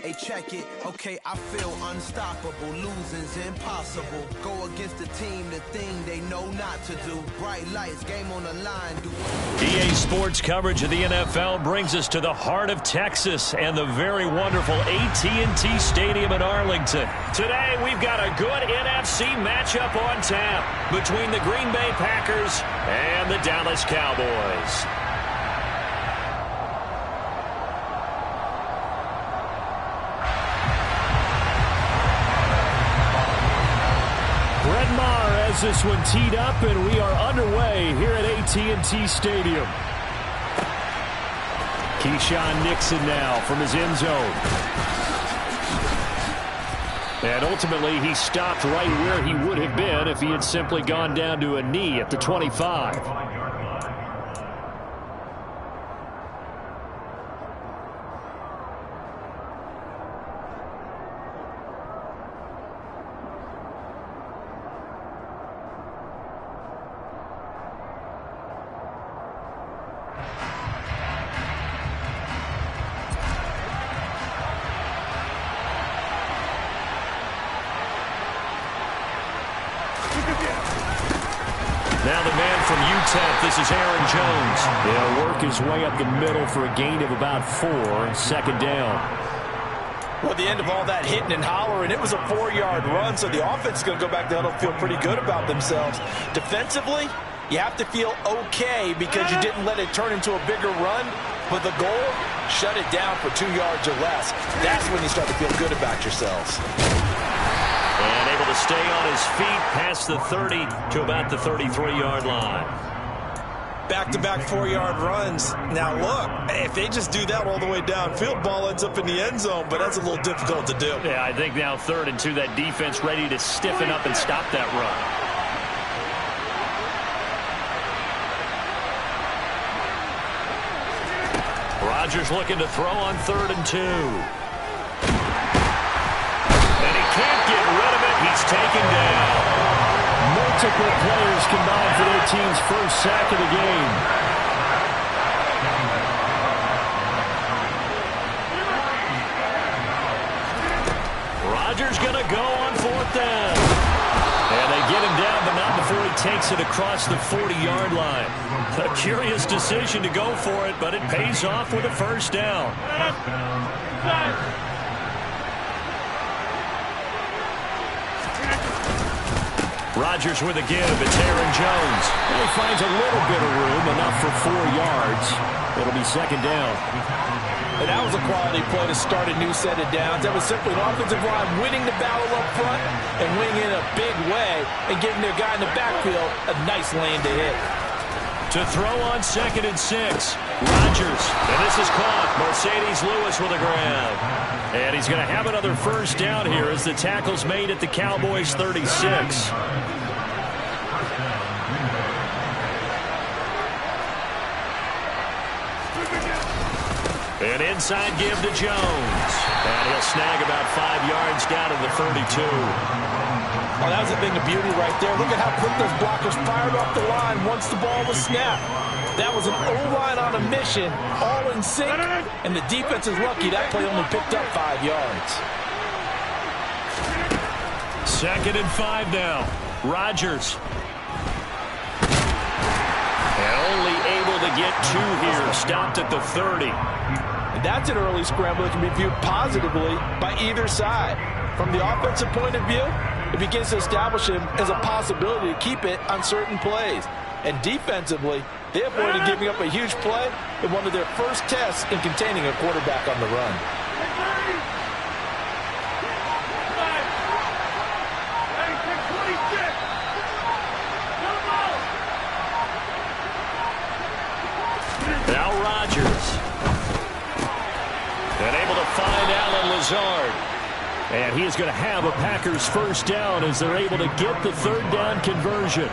Hey, check it. Okay, I feel unstoppable. Losing's impossible. Go against the team, the thing they know not to do. Bright lights, game on the line. EA Sports coverage of the NFL brings us to the heart of Texas and the very wonderful AT&T Stadium in Arlington. Today, we've got a good NFC matchup on tap between the Green Bay Packers and the Dallas Cowboys. Brett Maher has this one teed up, and we are underway here at AT&T Stadium. Keyshawn Nixon now from his end zone. And ultimately, he stopped right where he would have been if he had simply gone down to a knee at the 25. Now the man from UTEP, this is Aaron Jones. He'll work his way up the middle for a gain of about 4, second down. Well, at the end of all that hitting and hollering, it was a 4-yard run, so the offense is going to go back there and feel pretty good about themselves. Defensively, you have to feel okay because you didn't let it turn into a bigger run, but the goal, shut it down for 2 yards or less. That's when you start to feel good about yourselves. And able to stay on his feet past the 30 to about the 33-yard line. Back-to-back 4-yard runs. Now, look, if they just do that all the way downfield, ball ends up in the end zone, but that's a little difficult to do. Yeah, I think now 3rd and 2, that defense ready to stiffen up and stop that run. Rodgers looking to throw on 3rd and 2. Can't get rid of it. He's taken down. Multiple players combined for their team's first sack of the game. Rodgers going to go on 4th down. And they get him down, but not before he takes it across the 40-yard line. A curious decision to go for it, but it pays off with a first down. Rodgers with a give. It's Aaron Jones. And he finds a little bit of room, enough for 4 yards. It'll be second down. And that was a quality play to start a new set of downs. That was simply an offensive line winning the battle up front and winning in a big way and giving their guy in the backfield a nice lane to hit. To throw on 2nd and 6. Rodgers. And this is caught. Mercedes Lewis with a grab. And he's going to have another first down here as the tackle's made at the Cowboys' 36. An inside give to Jones. And he'll snag about 5 yards down to the 32. Oh, that was a thing of beauty right there. Look at how quick those blockers fired off the line once the ball was snapped. That was an O-line on a mission, all in sync, and the defense is lucky that play only picked up 5 yards. 2nd and 5 now. Rodgers. And only able to get 2 here. Stopped at the 30. And that's an early scramble that can be viewed positively by either side. From the offensive point of view, it begins to establish him as a possibility to keep it on certain plays. And defensively, they avoided giving up a huge play in one of their first tests in containing a quarterback on the run. Now Rodgers. And able to find Allen Lazard. And he is going to have a Packers first down as they're able to get the 3rd down conversion.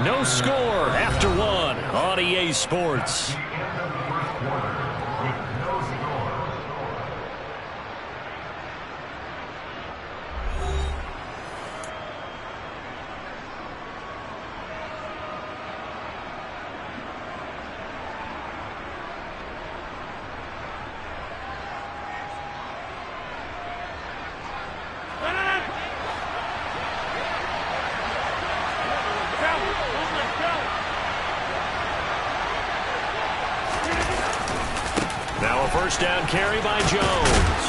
No score after 1 on EA Sports. Now a first down carry by Jones.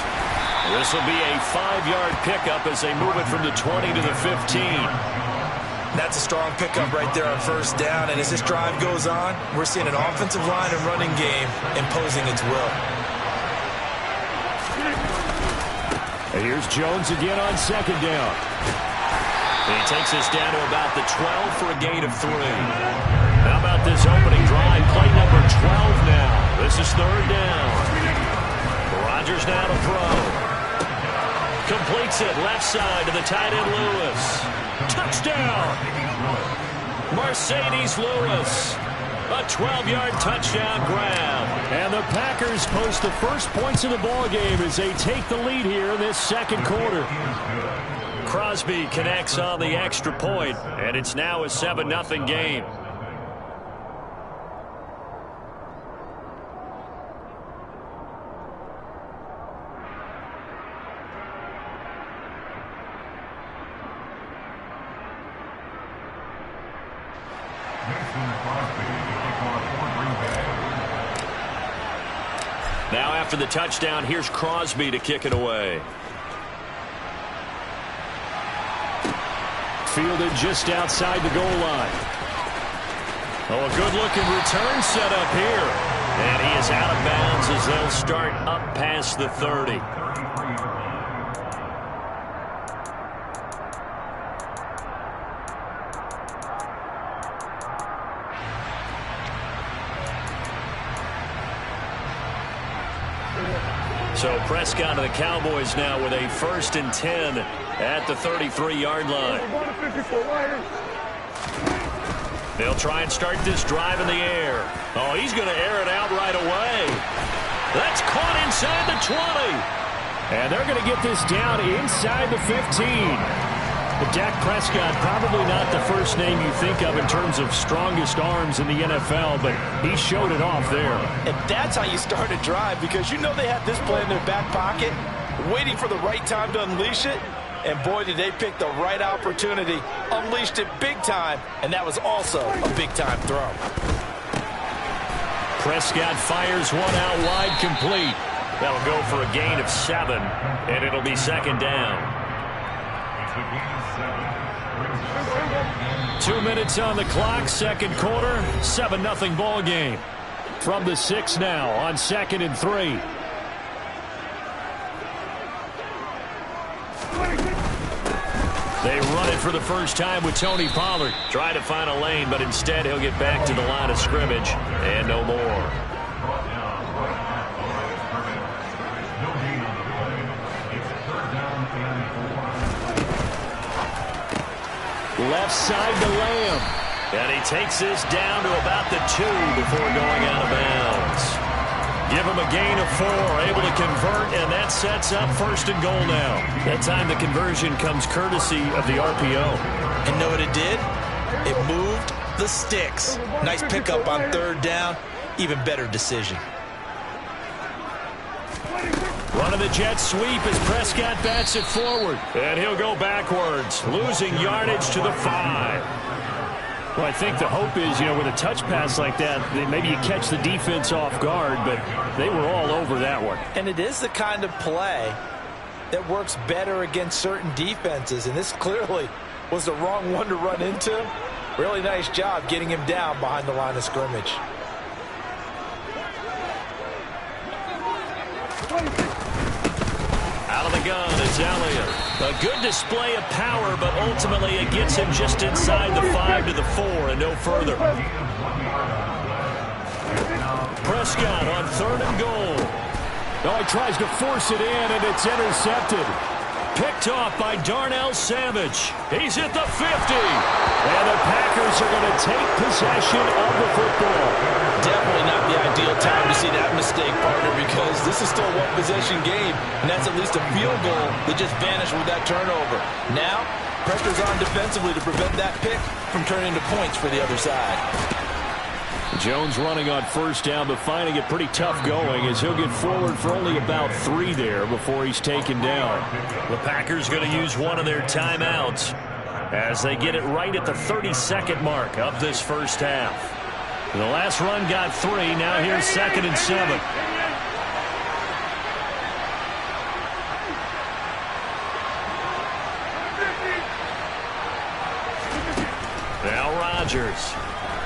This will be a 5-yard pickup as they move it from the 20 to the 15. That's a strong pickup right there on first down. And as this drive goes on, we're seeing an offensive line and running game imposing its will. And here's Jones again on second down. And he takes us down to about the 12 for a gain of 3. How about this opening drive? Play number 12 now. This is third down. Rodgers now to throw. Completes it left side to the tight end Lewis. Touchdown! Mercedes Lewis. A 12-yard touchdown grab. And the Packers post the first points of the ballgame as they take the lead here in this second quarter. Crosby connects on the extra point, and it's now a 7-0 game. Now after the touchdown, here's Crosby to kick it away. Fielded just outside the goal line. Oh, a good-looking return set up here. And he is out of bounds as they'll start up past the 30. So Prescott of the Cowboys now with a 1st and 10 at the 33-yard line. They'll try and start this drive in the air. Oh, he's going to air it out right away. That's caught inside the 20. And they're going to get this down inside the 15. But Dak Prescott, probably not the first name you think of in terms of strongest arms in the NFL, but he showed it off there. And that's how you start a drive, because you know they have this play in their back pocket, waiting for the right time to unleash it. And boy, did they pick the right opportunity, unleashed it big time, and that was also a big-time throw. Prescott fires one out wide, complete. That'll go for a gain of 7, and it'll be second down. 2 minutes on the clock, second quarter, 7-0 ball game. From the 6 now on 2nd and 3. They run it for the first time with Tony Pollard. Try to find a lane, but instead he'll get back to the line of scrimmage and no more. Left side to Lamb. And he takes this down to about the 2 before going out of bounds. Give him a gain of 4, able to convert, and that sets up 1st and goal now. That time the conversion comes courtesy of the RPO. And know what it did? It moved the sticks. Nice pickup on 3rd down. Even better decision. Running the jet sweep as Prescott bats it forward. And he'll go backwards, losing yardage to the 5. Well, I think the hope is, with a touch pass like that, maybe you catch the defense off guard, but they were all over that one. And it is the kind of play that works better against certain defenses, and this clearly was the wrong one to run into. Really nice job getting him down behind the line of scrimmage. Out of the gun, it's Elliott. A good display of power, but ultimately it gets him just inside the 5 to the 4 and no further. Prescott on 3rd and goal. Oh, he tries to force it in, and it's intercepted. Picked off by Darnell Savage. He's at the 50. And the Packers are going to take possession of the football. Definitely not the ideal time to see that mistake, partner, because this is still a one-possession game, and that's at least a field goal that just vanished with that turnover. Now, pressure's on defensively to prevent that pick from turning into points for the other side. Jones running on 1st down, but finding it pretty tough going as he'll get forward for only about 3 there before he's taken down. The Packers going to use one of their timeouts as they get it right at the 32nd mark of this first half. The last run got 3. Now here's 2nd and 7. Rodgers.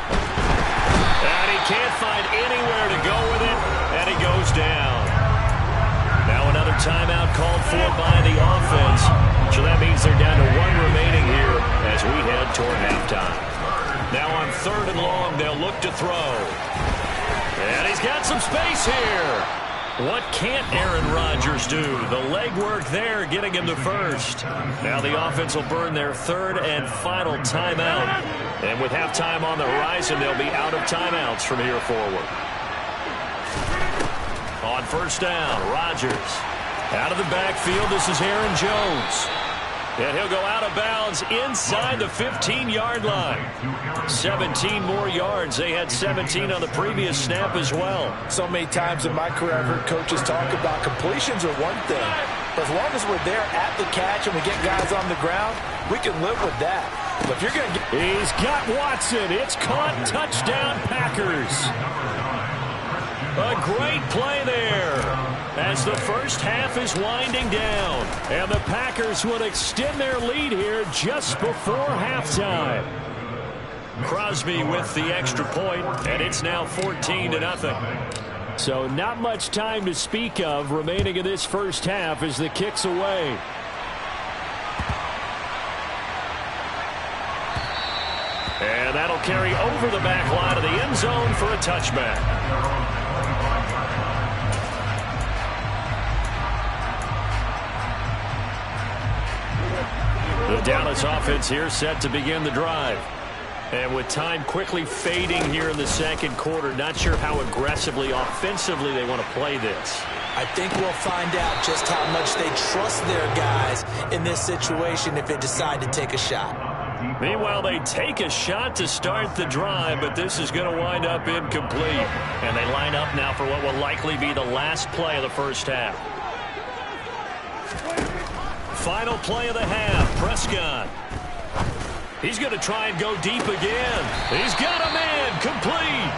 And he can't find anywhere to go with it, and he goes down. Now another timeout called for by the offense. So that means they're down to one remaining here as we head toward halftime. Now on 3rd and long, they'll look to throw. And he's got some space here. What can't Aaron Rodgers do? The legwork there getting him to first. Now the offense will burn their 3rd and final timeout. And with halftime on the horizon, they'll be out of timeouts from here forward. On 1st down, Rodgers. Out of the backfield, this is Aaron Jones. And he'll go out of bounds inside the 15-yard line. 17 more yards. They had 17 on the previous snap as well. So many times in my career I've heard coaches talk about completions are one thing. But as long as we're there at the catch and we get guys on the ground, we can live with that. But if you're going to get... He's got Watson. It's caught. Touchdown, Packers. A great play there as the first half is winding down. And the Packers will extend their lead here just before halftime. Crosby with the extra point, and it's now 14-0. So not much time to speak of remaining in this first half as the kick's away. And that'll carry over the back line of the end zone for a touchback. The Dallas offense here set to begin the drive. And with time quickly fading here in the second quarter, not sure how aggressively, offensively they want to play this. I think we'll find out just how much they trust their guys in this situation if they decide to take a shot. Meanwhile, they take a shot to start the drive, but this is going to wind up incomplete. And they line up now for what will likely be the last play of the first half. Final play of the half, Prescott. He's going to try and go deep again. He's got a man, complete.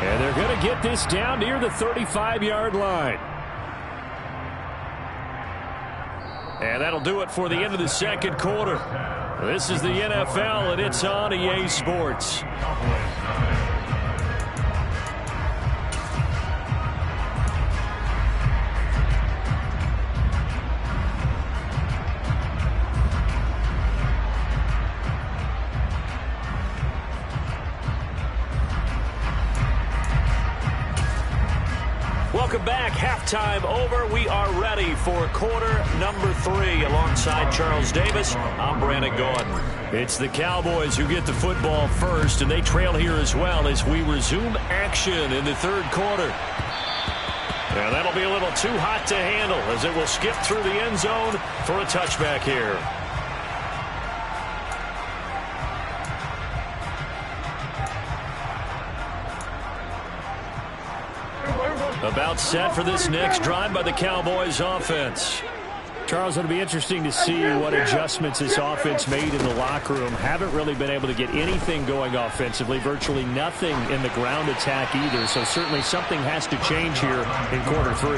And they're going to get this down near the 35-yard line. And that'll do it for the end of the second quarter. This is the NFL, and it's on EA Sports. Welcome back. Halftime over. We are ready for quarter number 3. Alongside Charles Davis, I'm Brandon Gaudin. It's the Cowboys who get the football first, and they trail here as well as we resume action in the third quarter. And that'll be a little too hot to handle as it will skip through the end zone for a touchback here. About set for this next drive by the Cowboys offense. Charles, it'll be interesting to see what adjustments this offense made in the locker room. Haven't really been able to get anything going offensively, virtually nothing in the ground attack either. So certainly something has to change here in quarter 3.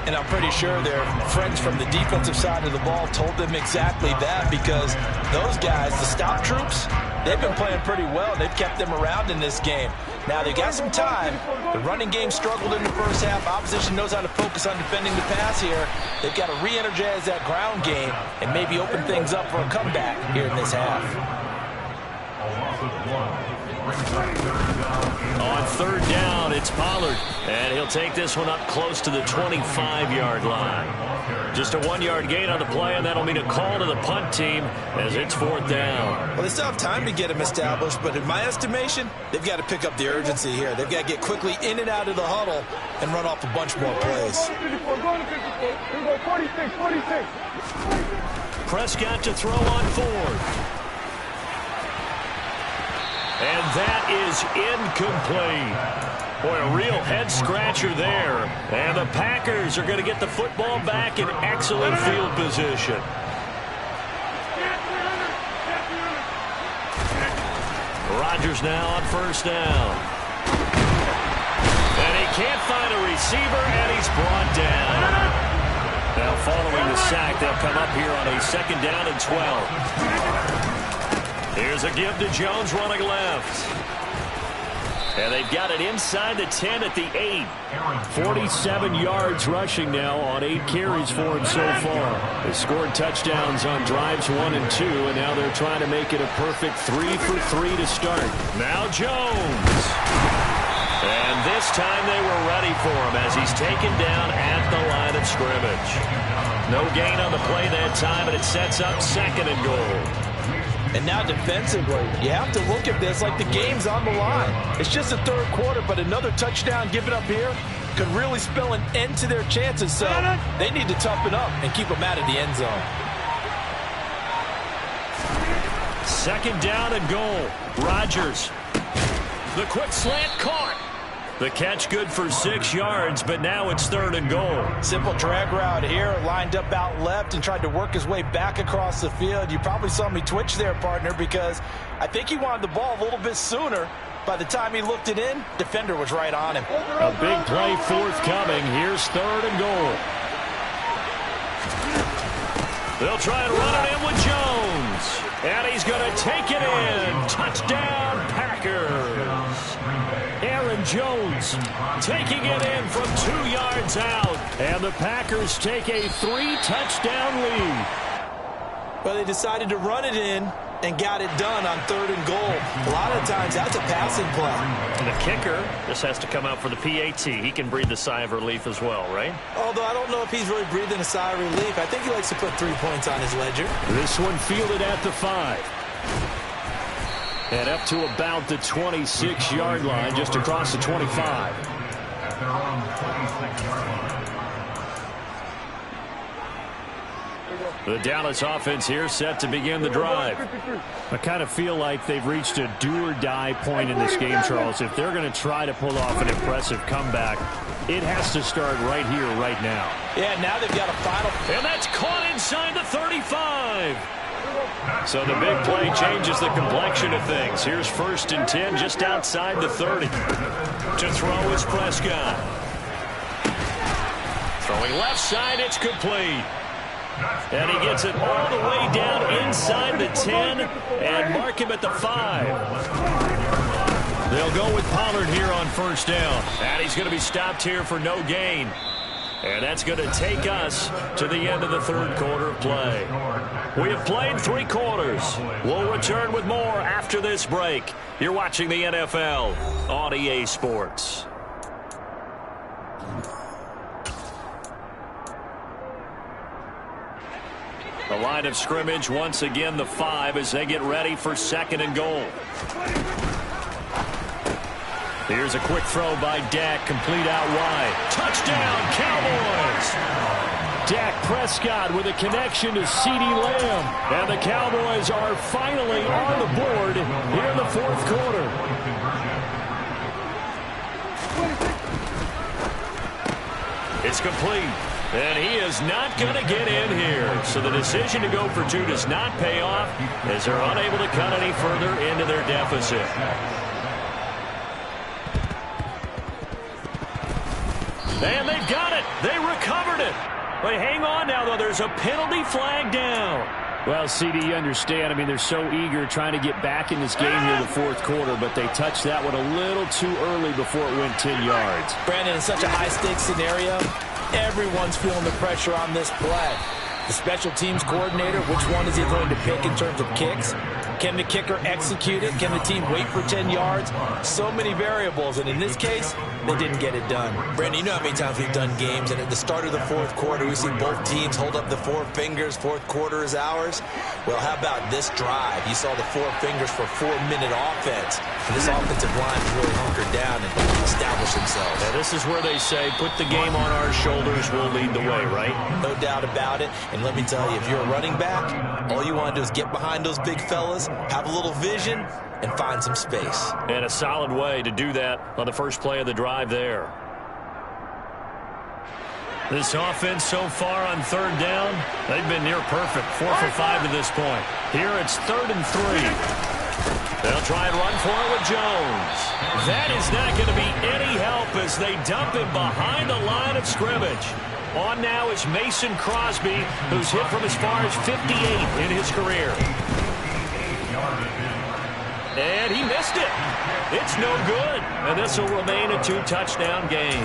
And I'm pretty sure their friends from the defensive side of the ball told them exactly that, because those guys, the stop troops, they've been playing pretty well. They've kept them around in this game. Now, they got some time. The running game struggled in the first half. Opposition knows how to focus on defending the pass here. They've got to re-energize that ground game and maybe open things up for a comeback here in this half. On third down, it's Pollard. And he'll take this one up close to the 25-yard line. Just a 1-yard gain on the play, and that'll mean a call to the punt team as it's fourth down. Well, they still have time to get him established, but in my estimation, they've got to pick up the urgency here. They've got to get quickly in and out of the huddle and run off a bunch more plays. Prescott to throw on fourth. And that is incomplete. Boy, a real head-scratcher there. And the Packers are going to get the football back in excellent field position. Rodgers now on first down. And he can't find a receiver, and he's brought down. Now, following the sack, they'll come up here on a 2nd down and 12. Here's a give to Jones running left. And they've got it inside the 10 at the 8. 47 yards rushing now on 8 carries for him so far. They scored touchdowns on drives 1 and 2, and now they're trying to make it a perfect 3 for 3 to start. Now Jones. And this time they were ready for him as he's taken down at the line of scrimmage. No gain on the play that time, and it sets up 2nd and goal. And now defensively, you have to look at this like the game's on the line. It's just the 3rd quarter, but another touchdown given up here could really spell an end to their chances. So they need to toughen up and keep them out of the end zone. 2nd down and goal. Rodgers. The quick slant caught. The catch good for 6 yards, but now it's 3rd and goal. Simple drag route here, lined up out left and tried to work his way back across the field. You probably saw me twitch there, partner, because I think he wanted the ball a little bit sooner. By the time he looked it in, defender was right on him. A big play forthcoming. Here's 3rd and goal. They'll try and run it in with Jones. And he's going to take it in. Touchdown, Packers. Aaron Jones taking it in from 2 yards out. And the Packers take a 3-touchdown lead. Well, they decided to run it in and got it done on 3rd and goal. A lot of times that's a passing play. And the kicker just has to come out for the PAT. He can breathe a sigh of relief as well, right? Although I don't know if he's really breathing a sigh of relief. I think he likes to put 3 points on his ledger. This one fielded at the 5. And up to about the 26-yard line, just across the 25. The Dallas offense here set to begin the drive. I kind of feel like they've reached a do-or-die point in this game, Charles. If they're going to try to pull off an impressive comeback, it has to start right here, right now. Yeah, now they've got a final. And that's caught inside the 35. So the big play changes the complexion of things. Here's 1st and 10 just outside the 30. To throw is Prescott. Throwing left side, it's complete. And he gets it all the way down inside the 10 and mark him at the 5. They'll go with Pollard here on 1st down. And he's going to be stopped here for no gain. And that's going to take us to the end of the 3rd quarter of play. We have played 3 quarters. We'll return with more after this break. You're watching the NFL on EA Sports. The line of scrimmage, once again, the 5 as they get ready for 2nd and goal. Here's a quick throw by Dak, complete out wide. Touchdown, Cowboys! Dak Prescott with a connection to CeeDee Lamb. And the Cowboys are finally on the board here in the 4th quarter. It's complete. And he is not going to get in here. So the decision to go for 2 does not pay off as they're unable to cut any further into their deficit. And they've got it. They recovered it. But hang on now, though. There's a penalty flag down. Well, CD, you understand. I mean, they're so eager trying to get back in this game here in the 4th quarter, but they touched that one a little too early before it went 10 yards. Brandon, in such a high-stakes scenario, everyone's feeling the pressure on this play. The special teams coordinator, which one is he going to pick in terms of kicks? Can the kicker execute it? Can the team wait for 10 yards? So many variables, and in this case, they didn't get it done. Brandon, you know how many times we've done games, and at the start of the 4th quarter, we see both teams hold up the 4 fingers, 4th quarter is ours. Well, how about this drive? You saw the 4 fingers for 4-minute offense, and this offensive line has really hunkered down and established themselves. Now, this is where they say, put the game on our shoulders, we'll lead the way, right? No doubt about it, and let me tell you, if you're a running back, all you want to do is get behind those big fellas, have a little vision, and find some space. And a solid way to do that on the first play of the drive there. This offense so far on 3rd down, they've been near perfect. 4 for 5 to this point. Here it's 3rd and 3. They'll try and run for it with Jones. That is not going to be any help as they dump him behind the line of scrimmage. On now is Mason Crosby, who's hit from as far as 58 in his career. And he missed it. It's no good. And this will remain a 2-touchdown game.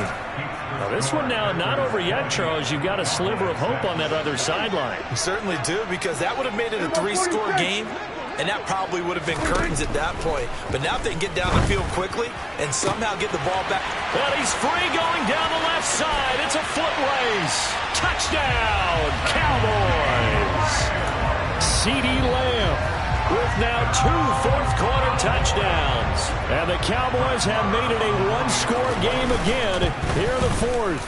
Now this one now not over yet, Charles. You've got a sliver of hope on that other sideline. You certainly do, because that would have made it a 3-score game, and that probably would have been curtains at that point. But now if they can get down the field quickly and somehow get the ball back. Well, he's free going down the left side. It's a foot race. Touchdown, Cowboys. CeeDee Lamb with now 2 fourth-quarter touchdowns. And the Cowboys have made it a 1-score game again here in the fourth.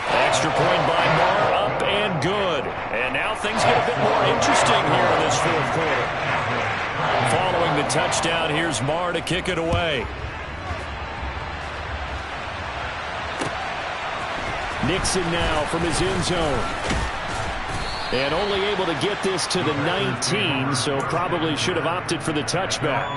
Extra point by Moore, up and good. And now things get a bit more interesting here in this fourth quarter. Following the touchdown, here's Moore to kick it away. Nixon now from his end zone. And only able to get this to the 19, so probably should have opted for the touchback.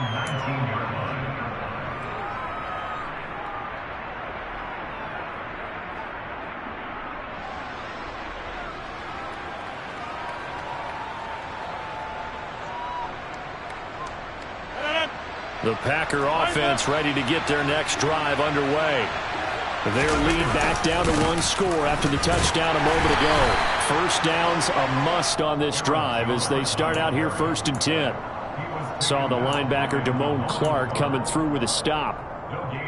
The Packer offense ready to get their next drive underway. Their lead back down to 1 score after the touchdown a moment ago. First down's a must on this drive as they start out here 1st and 10. Saw the linebacker Damone Clark coming through with a stop.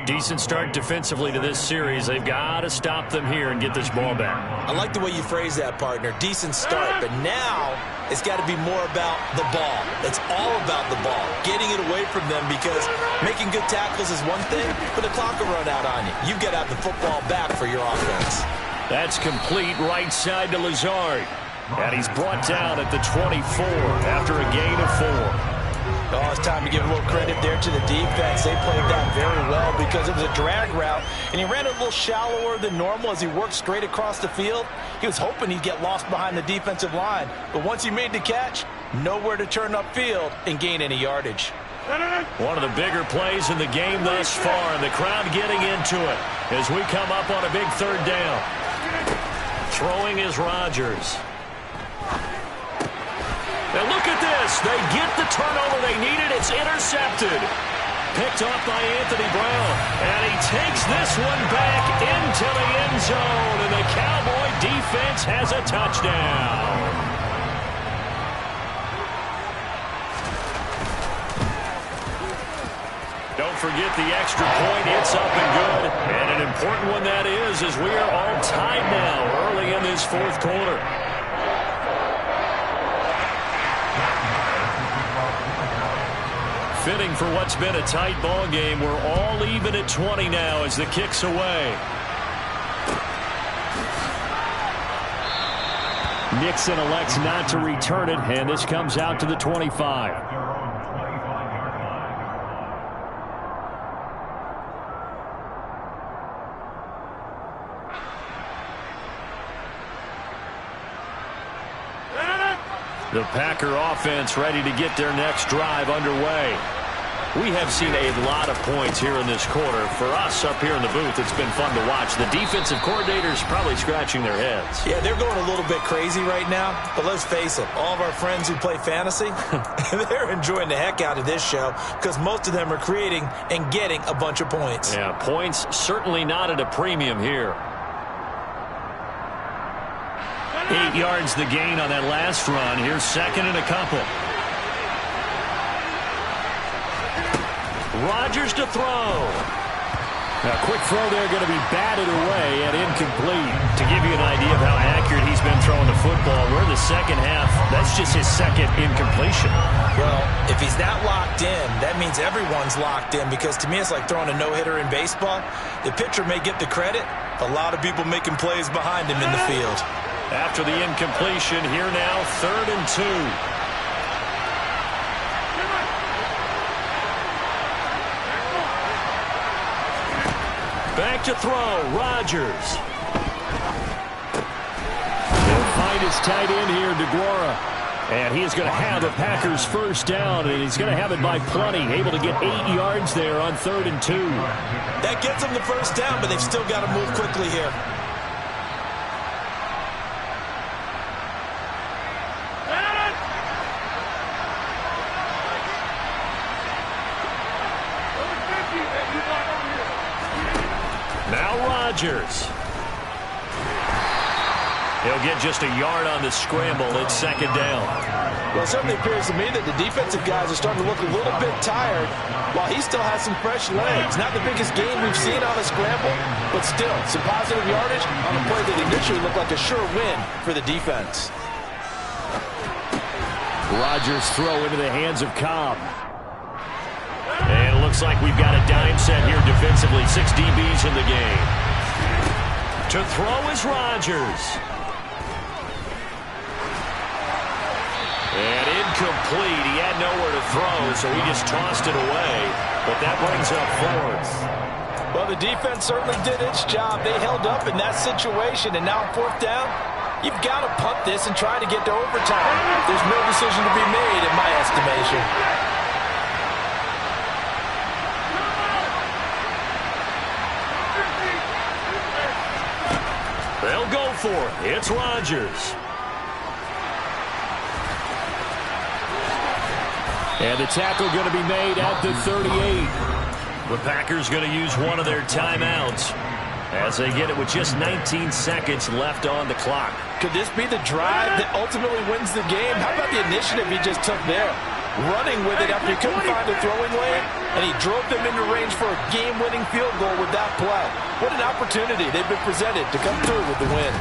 Decent start defensively to this series. They've got to stop them here and get this ball back. I like the way you phrase that, partner. Decent start, but now it's got to be more about the ball. It's all about the ball, getting it away from them, because making good tackles is one thing, but the clock will run out on you. You've got to have the football back for your offense. That's complete right side to Lazard. And he's brought down at the 24 after a gain of 4. Oh, it's time to give a little credit there to the defense. They played that very well because it was a drag route, and he ran a little shallower than normal as he worked straight across the field. He was hoping he'd get lost behind the defensive line, but once he made the catch, nowhere to turn upfield and gain any yardage. One of the bigger plays in the game thus far, and the crowd getting into it as we come up on a big 3rd down. Throwing is Rodgers. And look at this. They get the turnover they needed. It's intercepted. Picked off by Anthony Brown. And he takes this one back into the end zone. And the Cowboy defense has a touchdown. Don't forget the extra point. It's up and good. And an important one that is, as we are all tied now early in this 4th quarter. Fitting for what's been a tight ball game. We're all even at 20 now as the kick's away. Nixon elects not to return it, and this comes out to the 25. The Packer offense ready to get their next drive underway. We have seen a lot of points here in this quarter. For us up here in the booth, it's been fun to watch. The defensive coordinators probably scratching their heads. Yeah, they're going a little bit crazy right now. But let's face it, all of our friends who play fantasy, they're enjoying the heck out of this show because most of them are creating and getting a bunch of points. Yeah, points certainly not at a premium here. 8 yards the gain on that last run. Here's 2nd and a couple. Rodgers to throw. Now, quick throw there, going to be batted away and incomplete. To give you an idea of how accurate he's been throwing the football, we're in the second half. That's just his 2nd incompletion. Well, if he's that locked in, that means everyone's locked in, because to me it's like throwing a no-hitter in baseball. The pitcher may get the credit, a lot of people making plays behind him in the field. After the incompletion, here now, 3rd and 2. Back to throw, Rodgers. They'll find his tight end here, DeGuara. And he is going to have the Packers' first down, and he's going to have it by plenty. Able to get 8 yards there on 3rd and 2. That gets them the first down, but they've still got to move quickly here. Rodgers. He'll get just a yard on the scramble. It's second down. Well, it certainly appears to me that the defensive guys are starting to look a little bit tired while he still has some fresh legs. Not the biggest gain we've seen on a scramble, but still some positive yardage on a play that initially looked like a sure win for the defense. Rodgers throw into the hands of Cobb. And it looks like we've got a dime set here defensively. 6 DBs in the game. To throw is Rodgers. And incomplete. He had nowhere to throw, so he just tossed it away. But that brings up 4th. Well, the defense certainly did its job. They held up in that situation, and now on 4th down, you've got to punt this and try to get to overtime. There's no decision to be made, in my estimation. They'll go for it. It's Rodgers. And the tackle going to be made at the 38. The Packers going to use one of their timeouts as they get it with just 19 seconds left on the clock. Could this be the drive that ultimately wins the game? How about the initiative he just took there? Running with it after he couldn't find a throwing lane, and he drove them into range for a game-winning field goal with that play. What an opportunity they've been presented to come through with the win.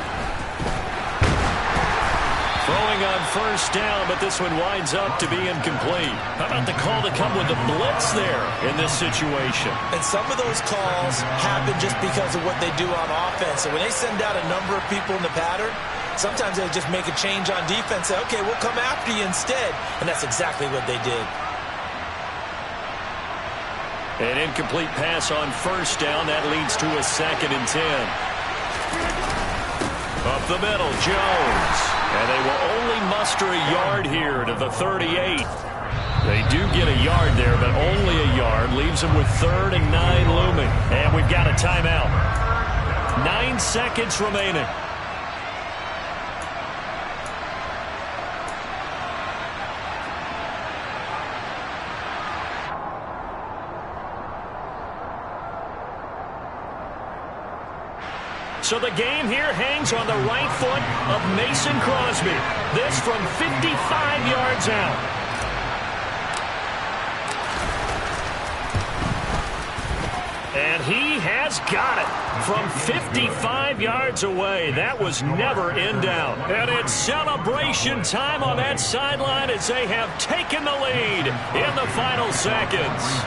Throwing on 1st down, but this one winds up to be incomplete. How about the call to come with the blitz there in this situation? And some of those calls happen just because of what they do on offense. So when they send out a number of people in the pattern, sometimes they just make a change on defense. Say, okay, we'll come after you instead. And that's exactly what they did. An incomplete pass on 1st down. That leads to a 2nd and 10. Up the middle, Jones. And they will only muster a yard here to the 38. They do get a yard there, but only a yard. Leaves them with 3rd and 9 looming. And we've got a timeout. 9 seconds remaining. So the game here hangs on the right foot of Mason Crosby. This from 55 yards out. And he has got it from 55 yards away. That was never in doubt. And it's celebration time on that sideline as they have taken the lead in the final seconds.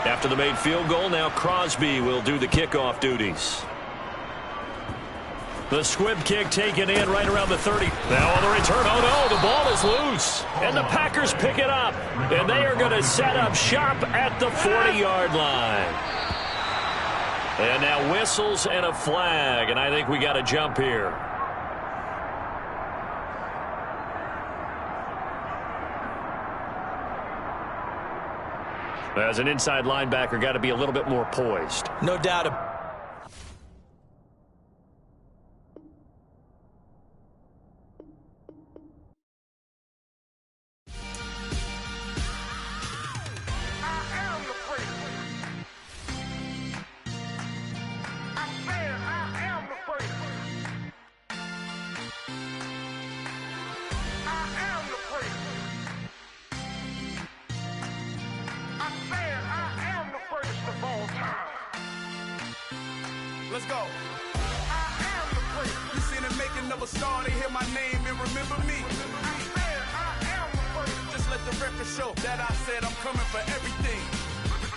After the made field goal, now Crosby will do the kickoff duties. The squib kick taken in right around the 30. Now on the return, oh no, the ball is loose. And the Packers pick it up. And they are going to set up shop at the 40-yard line. And now whistles and a flag. And I think we got a jump here. As an inside linebacker, got to be a little bit more poised. No doubt about it. Let's go. I am the great. You seen the making of a star, they hear my name and remember me. I am the great. Just let the record show that I said I'm coming for everything.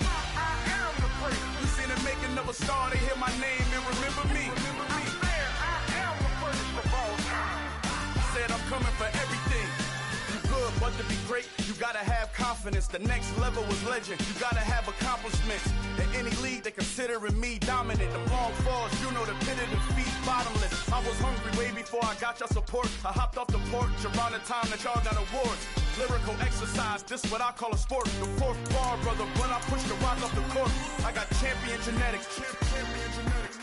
I am the great. You seen the making of a star, they hear my name and remember me. I am the greatest of all time. I said I'm coming for everything. Good, but to be great, you gotta have confidence. The next level was legend. You gotta have accomplishments. In any league, they considering me dominant. The long falls, you know the pit of defeat, bottomless. I was hungry way before I got your support. I hopped off the porch around the time that y'all got awards. Lyrical exercise, this what I call a sport. The fourth bar, brother, when I push the rock off the court. I got champion genetics. Champion genetics.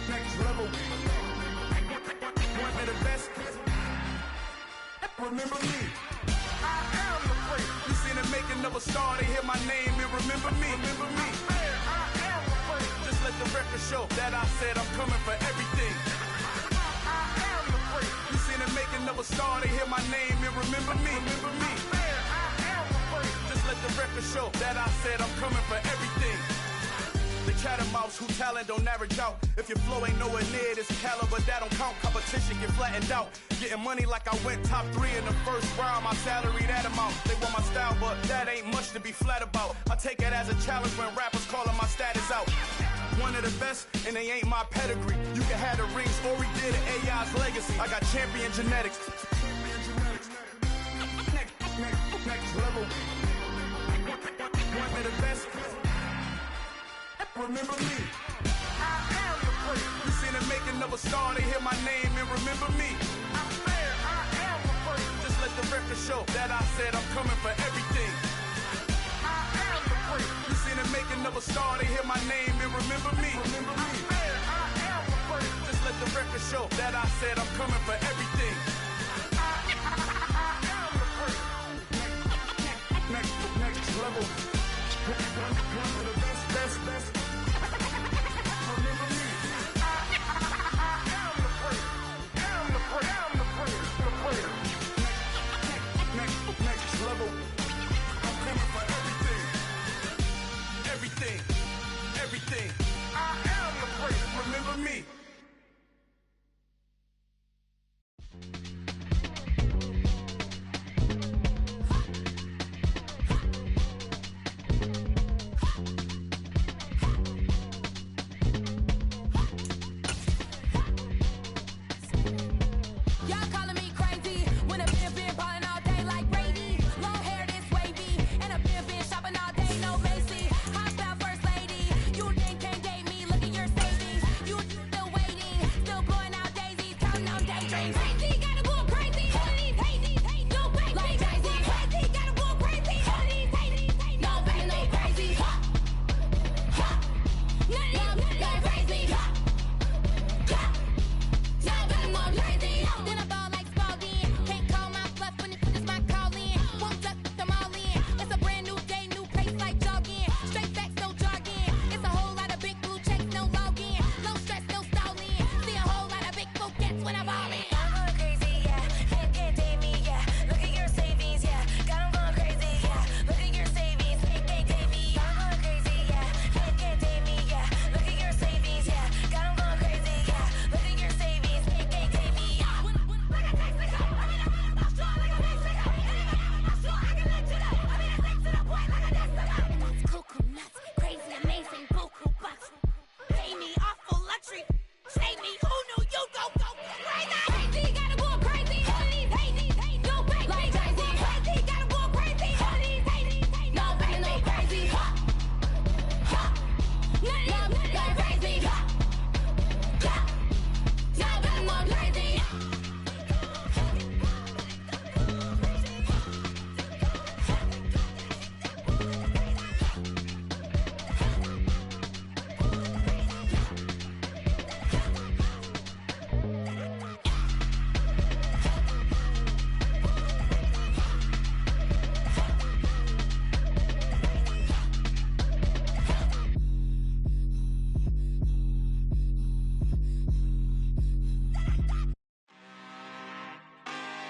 Next level. One of the best. Remember me. I am the great. You seen it making another star, they hear my name and remember me. Just let the record show that I said I'm coming for everything. You seen them make another star, they hear my name and remember me. Just let the record show that I said I'm coming for everything. The catamounts who talent don't average out. If your flow ain't nowhere near this caliber, that don't count. Competition get flattened out. Getting money like I went top 3 in the first round. My salary that amount. They want my style, but that ain't much to be flat about. I take it as a challenge when rappers calling my status out. One of the best, and they ain't my pedigree. You can have the rings, or we did it, AI's legacy. I got champion genetics. Next level. One of the best. Remember me. I am the place. You seen them make another star, they hear my name and remember me. I am the place. Just let the record show that I said I'm coming for everything. I am the place. You seen them make another star, they hear my name and remember me. I am the place. Just let the record show that I said I'm coming for everything. I am the place. Next level. One of the best. Everything. I am the place. Remember me.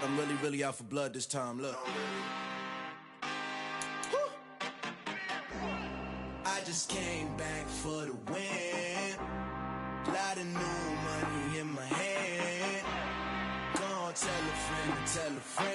I'm really out for blood this time, look. I just came back for the win. Lot of new money in my hand. Go on, tell a friend.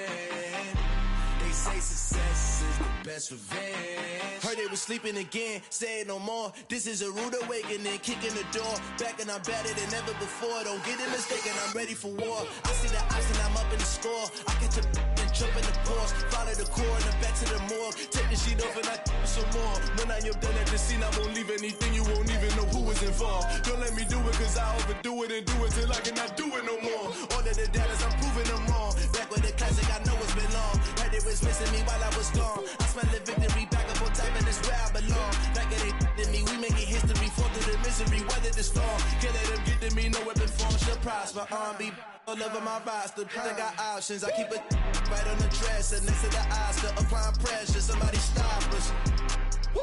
They say success is the best revenge. Heard they was sleeping again, say it no more. This is a rude awakening, kicking the door. Back and I'm better than ever before. Don't get it mistaken, I'm ready for war. I see the ice and I'm up in the score. I get to and jump in the course. Follow the core and I'm back to the morgue. Take the sheet off and I some more. When I am done at the scene, I won't leave anything. You won't even know who was involved. Don't let me do it cause I overdo it and do it till I cannot do it no more. All of the doubters, I'm proving them wrong. Back with the classic, I know it's been long. Right, they was missing me while I was gone. I smell the victory, back up on time and it's where I belong. Back at they in me, we making history. Fall through the misery, weather the storm. Can't let them get to me, no weapon form. Should prosper, be Love of my roster, I got options. I keep it right on the dresser next to the Oscar. Applying pressure, somebody stop us. Woo!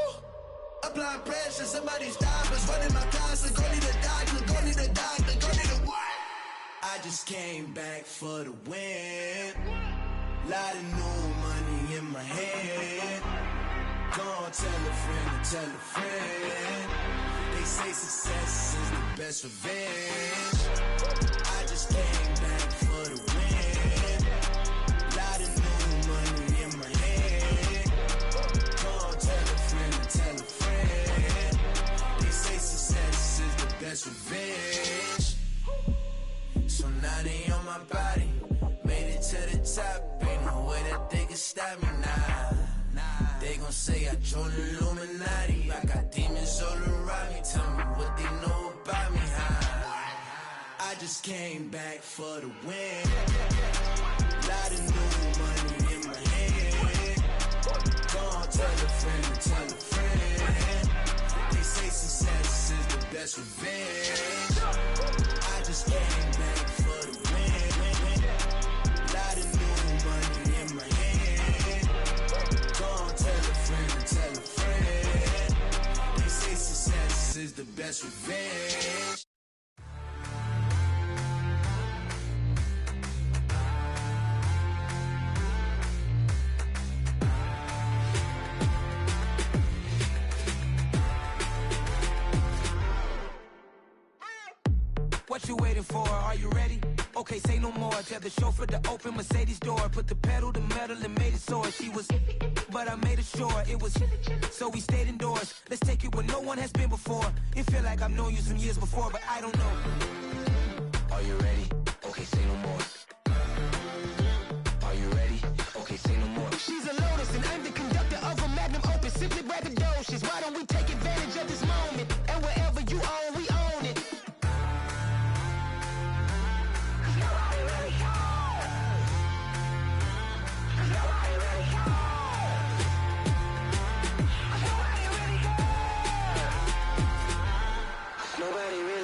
Applying pressure, somebody stop us. Running my closet, go need a doctor, go need a doctor, go need a what? I just came back for the win. Lot of new money in my hand. Gonna tell a friend to tell a friend. They say success is the best revenge. I just came back for the win. Lot of new money in my hand. Gonna tell a friend to tell a friend. They say success is the best revenge. So now they on my body. Made it to the top. Ain't no way that they can stop me now. They gon' say I joined the Illuminati. I got demons all around me. Tell me what they know about me, huh? I just came back for the win. Lot of new money in my hand. Gonna tell a friend to tell a friend. They say success is the best revenge. I just came back for the win. Lot of new money in my hand. Gonna tell a friend to tell a friend. They say success is the best revenge. What you waiting for? Are you ready? Okay, say no more. Tell the chauffeur to open Mercedes door. Put the pedal to metal and made it soar. She was, but I made it sure it was. So we stayed indoors. Let's take it where no one has been before. It feel like I've known you some years before, but I don't know. Are you ready? Okay, say no more. Are you ready? Okay, say no more. She's a Lotus and I'm the conductor of a Magnum Opus. Simply braggadocious. Why don't we take advantage of this moment? And wherever you own, we own it.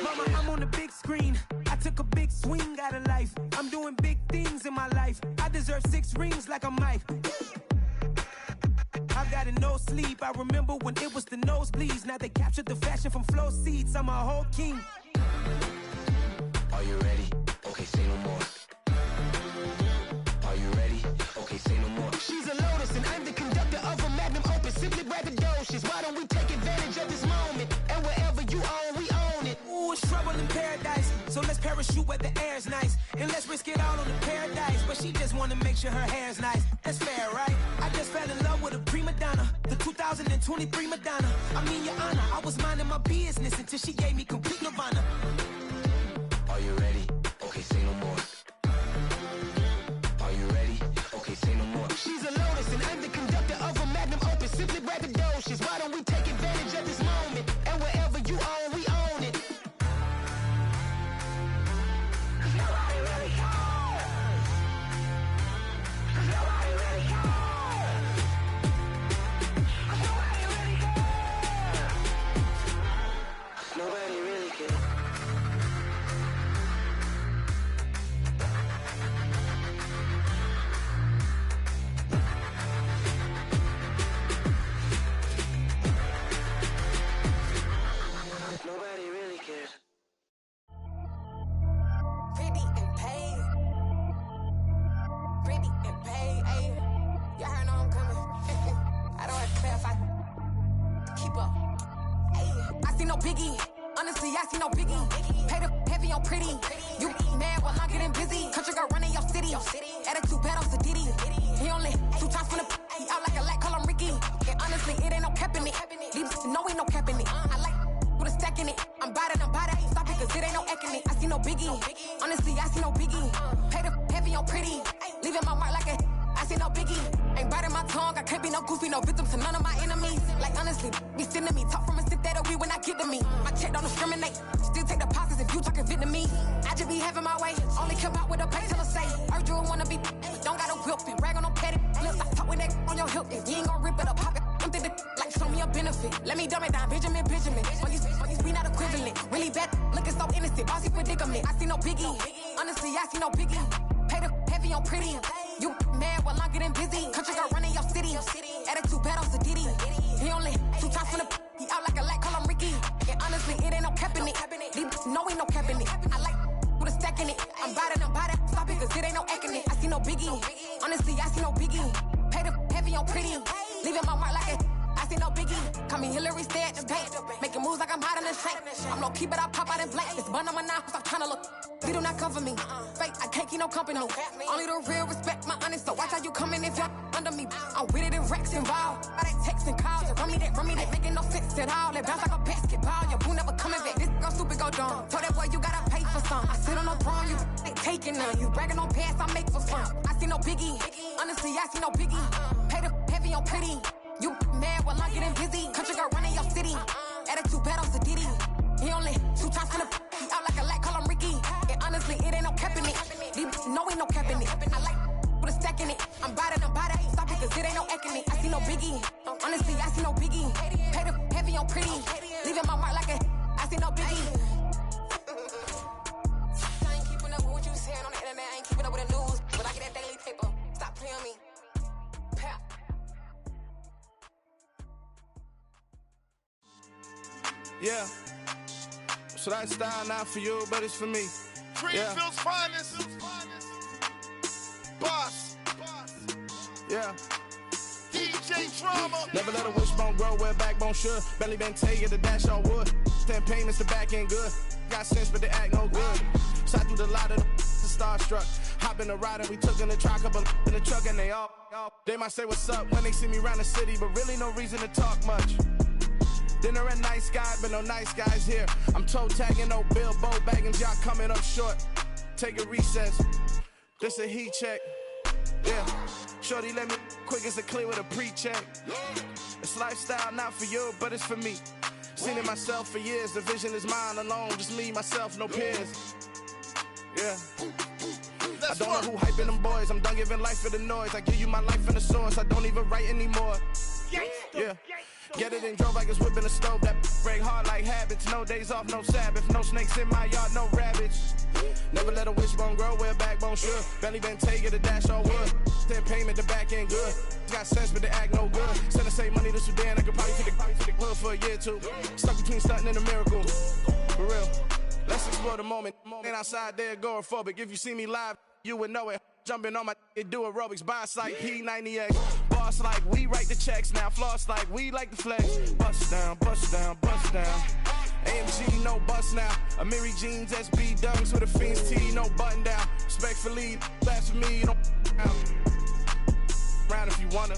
Mama, I'm on the big screen. I took a big swing out of life. I'm doing big things in my life. I deserve 6 rings like I'm Mike. I've got no sleep. I remember when it was the nosebleeds. Now they captured the fashion from flow seats. I'm a whole king. Are you ready? Okay, say no more. Are you ready? Okay, say no more. She's a Lotus and I'm the conductor of a Magnum Opus. Simply braggadocious. Why don't we take advantage of this moment? And wherever you own, we own it. Ooh, it's trouble in paradise. So let's parachute where the air's nice. And let's risk it all on the paradise. But she just wanna make sure her hair's nice. That's fair, right? I just fell in love with a prima donna. The 2023 Madonna. I mean, your honor, I was minding my business until she gave me complete nirvana. Are you ready? Okay, say no more. Are you ready? Okay, say no more. She's a Lotus and I'm the conductor of a Magnum Opus. Simply braggadocious. Why don't we take advantage of this moment? And wherever you own, we own it. Nobody really cares. Nobody really cares. Nobody really cares. Nobody really cares. Nobody really cares. Pretty and paid. Pretty and paid. Ayy. Y'all heard know I'm coming. I don't have to clarify. Keep up. Ayy. I see no biggie. Honestly, I see no biggie. Pay the heavy on pretty. You mad while I'm getting busy. Country girl running your city. Attitude bad on Sadiddy. He only 2 times from the he out like a light, call him Ricky. And honestly, it ain't no cap in it. These know ain't no cap in it. I like with a stack in it. I'm bout it. Stop it, cause it ain't no acting it. I see no biggie. Honestly, I see no biggie. Pay the heavy on pretty. Leaving my mark like a I see no biggie. Ain't biting my tongue. I can't be no goofy, no victim to none of my enemies. Like honestly, be sending me talk from a stick that'll be when I get to me. My check don't discriminate. Still take deposits if you talking Vietnamese. I just be having my way. Only care about what the pay teller say. Urge you wanna be. Don't got a whip and rag on no petty. Let's talk with that on your hip. If you ain't gon' rip it up, pop it. I'm thinking like show me a benefit. Let me dumb it down, Benjamin. We not equivalent. Really bad, looking so innocent. Bossy predicament. I see no biggie. Honestly, I see no biggie. Pay the heavy on pretty. You mad while I'm getting busy. Country girl running your city. Attitude bad on Sadidi. He only 2 times from the he out like a light, call him Ricky. And honestly, it ain't no cap in it. No, ain't no cap in it. I like with a stack in it. I'm bout it. Stop it, cause it ain't no acting it. I see no biggie. Honestly, I see no biggie. Pay the heavy on pretty. Leaving my mark like it. I see no biggie. Call me Hillary, stay at the bank. Making moves like I'm hot in the shank. I'm low key, but I pop out in blank. It's bun on my knife, stop trying to look. They do not cover me. Fake, I can't keep no company. Only the real respect my honest. So watch how you coming if y'all under me. I'm with it in Rex involved. I they text and calls. Run me that. Making no sense at all. They bounce like a basketball. Your boo never coming back. This go stupid, go dumb. Told that boy you gotta pay for some. I sit on no throne, you ain't taking none. You bragging on past, I make for fun. I see no biggie. Honestly, I see no biggie. Pay the heavy on pretty. You mad while I'm getting busy. Country girl running your city. Attitude bad on Sadidi. He only 2 times from the he out like a light, call him Ricky. And honestly, it ain't no cap in it. No, ain't no cap in it. I like with a stack in it. I'm bout it. Stop it, cause it ain't no acting it. I see no biggie. Honestly, I see no biggie. Pay the heavy on pretty. Leaving my mark like a I see no biggie. I ain't keeping up with what you saying on the internet. I ain't keeping up with the news. But I get that daily paper. Stop playing me. Pap. Yeah. So that style not for you, but it's for me. Greenfield's finest. Boss. Yeah. DJ Drama. Never let a wishbone grow where a backbone should. Belly been take the dash on wood. 10 payments, the back end good. Got sense, but they act no good. So I do the lot of the starstruck. Hop in the ride and we took in the truck, couple in the truck and they all. They might say what's up when they see me around the city, but really no reason to talk much. Dinner at nice guy, but no nice guys here. I'm toe tagging, no Bilbo bagging, y'all coming up short. Take a recess. This a heat check. Yeah. Shorty let me quick as a clear with a pre-check. It's lifestyle not for you, but it's for me. Seen it myself for years. The vision is mine alone. Just me, myself, no peers. Yeah. I don't know who hyping them boys. I'm done giving life for the noise. I give you my life in the source. I don't even write anymore. Yeah. Get it and drove like it's whipping a stove. That break hard like habits. No days off, no Sabbath. No snakes in my yard, no rabbits. Never let a wishbone grow where a backbone should. Belly been take it, a dash on wood. 10 payment, the back end good. Got sense, but they act no good. Send the same money to Sudan. I could probably take the hood for a year or two. Stuck between stunting and a miracle. For real. Let's explore the moment. Ain't outside there agoraphobic. If you see me live, you would know it. Jumping on my do aerobics, boss like P90X. Boss like we write the checks now. Floss like we like the flex. Bust down, bust down, bust down. AMG, no bust now. Amiri jeans, SB dunks with a Fiends T, no button down. Respectfully, blasphemy, don't round if you wanna.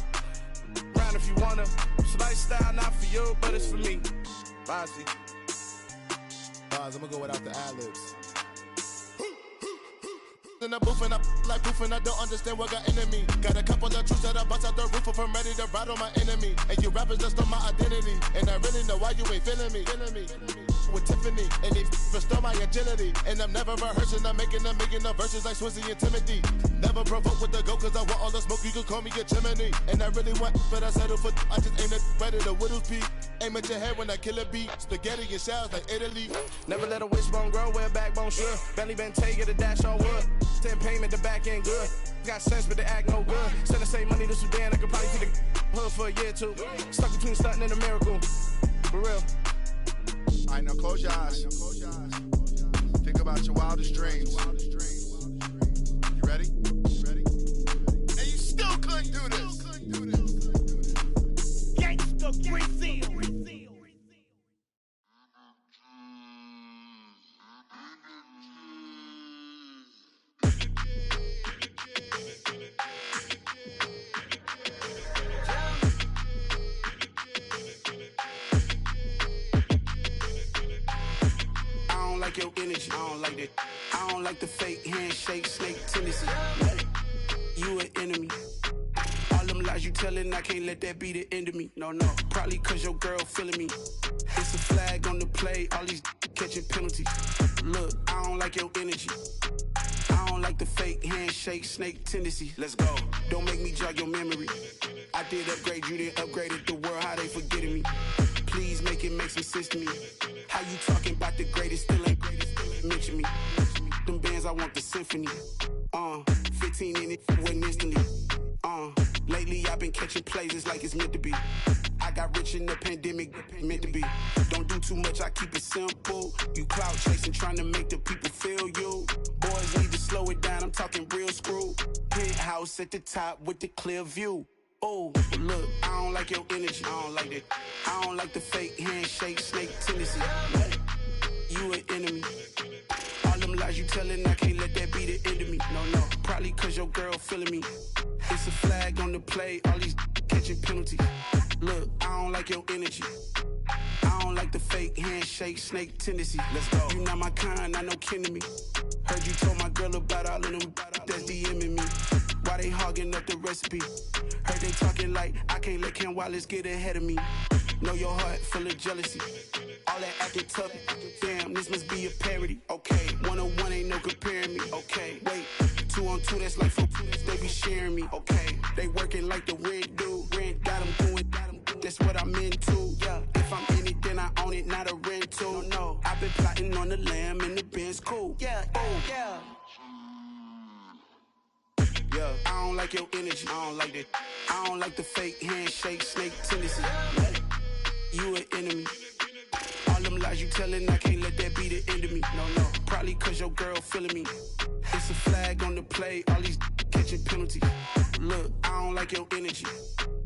Round if you wanna. It's lifestyle not for you, but it's for me. Bossy. I'm gonna go without the ad-libs. In the booth and I like proof and I don't understand what got into me. Got a couple of truths that I bust out the roof if I'm ready to ride on my enemy. And you rappers just on my identity. And I really know why you ain't feeling me. With Tiffany, and they restore my agility. And I'm never rehearsing, I'm making the verses like Swizzy and Timothy. Never provoke with the go, cause I want all the smoke, you can call me a chimney. And I really want, but I settle for, I just aim at better the Whittles peak. Aim at your head when I kill a beat. Spaghetti and shells like Italy. Never let a wishbone grow where a backbone should. Belly been take it, a dash on wood. 10 payment, the back end good. Got sense, but they act no good. Send the same money to Sudan, I could probably take the hood for a year or two. Stuck between stunting and a miracle. For real. Alright, now close your eyes. Think about your wildest dreams. You ready? And you still couldn't do this. Gangsta Brazil. Your energy, I don't like that. I don't like the fake handshake, snake tendency. You an enemy. All them lies you telling, I can't let that be the end of me. No, probably cause your girl feeling me. It's a flag on the play, all these catching penalties. Look, I don't like your energy. I don't like the fake handshake, snake tendency. Let's go. Don't make me jog your memory. I did upgrade, you didn't upgrade it. The world, how they forgetting me. please make it make some sense to me. How you talking about the greatest, still ain't mention me. Them bands, I want the symphony. 15 in it, went instantly. Lately I've been catching plays, it's like it's meant to be. I got rich in the pandemic, meant to be. Don't do too much, I keep it simple. You clout chasing, trying to make the people feel you. Boys need to slow it down, I'm talking real screw. Penthouse at the top with the clear view. Oh, look, I don't like your energy, I don't like that. I don't like the fake handshake, snake tendency. You an enemy. All them lies you telling, I can't let that be the end of me. No, probably cause your girl feeling me. It's a flag on the play, all these catching penalties. Look, I don't like your energy. I don't like the fake handshake, snake tendency. Let's go. You not my kind, I know kin to me. Heard you told my girl about all of them that's DMing me. Why they hogging up the recipe? Heard they talking like I can't let Ken Wallace get ahead of me. Know your heart full of jealousy. All that acting tough, damn, this must be a parody. Okay, 1-on-1 ain't no comparing me. Okay, wait, 2-on-2, that's like 4, they be sharing me. Okay, they working like the rent do. Rent got them doing, that's what I'm into. Yeah, if I'm in it, then I own it, not a rental. No, I've been plotting on the lamb and the Benz cool. Yeah, yeah. Yeah, I don't like your energy, I don't like that. I don't like the fake handshake, snake tendency. You an enemy. All them lies you telling, I can't let that be the end of me. No, probably cause your girl feeling me. It's a flag on the play, all these catching penalties. Look, I don't like your energy.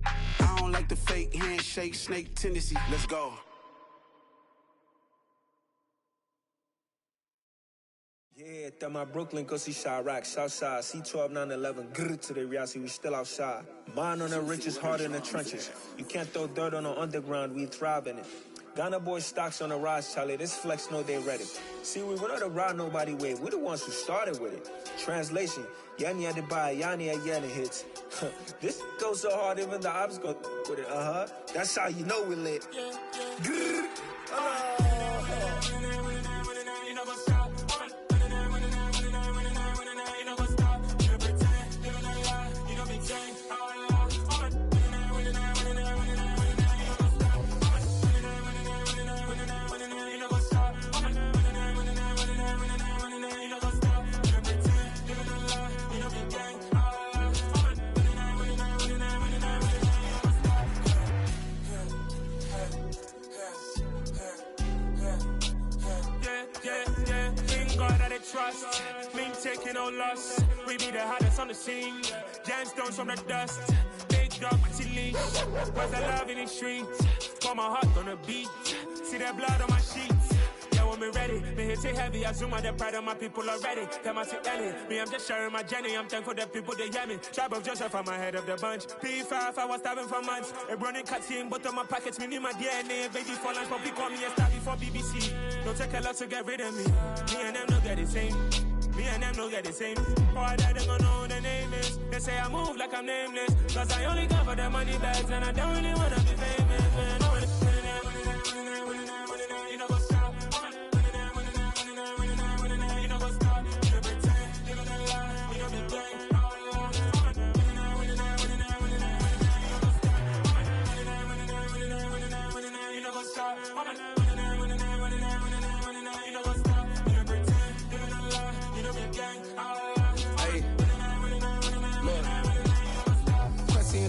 I don't like the fake handshake, snake tendency. Let's go. Yeah, that my Brooklyn, go see Chirac, Southside, C12, 911, grrr to the reality, we still outside. Mine on the richest, heart in the trenches. You can't throw dirt on the underground, we thrive in it. Ghana boys stocks on the rise, Charlie, this flex know they ready. See, we went on the ride nobody with, we the ones who started with it. Translation, Yani had to buy, Yani had Yanni hits. This goes so hard, even the ops go with it, That's how you know we lit. Grrr, trust, me taking no loss. We be the hottest on the scene. Gemstones from the dust. Big dog, my leash. Where's the love in the streets? Pour my heart on the beat. See that blood on my sheets. Yeah, when me ready, me hit it heavy. I zoom out the pride of my people already. Them I see Ellie. Me, I'm just sharing my journey. I'm thankful that people they hear me. Tribe of Joseph, I'm ahead of the bunch. P5, I was starving for months. A running cuts in, but on my pockets, me need my DNA. Baby for lunch, but we call me a star before BBC. Don't take a lot to get rid of me. Me and them don't get the same. Me and them don't get the same. Or that they gonna know who the name is. They say I move like I'm nameless. Cause I only got for the money bags. And I don't really wanna be famous, man. You know what's up? You know what's up? You pretend, you gonna lie. You know me gang. You know what's up?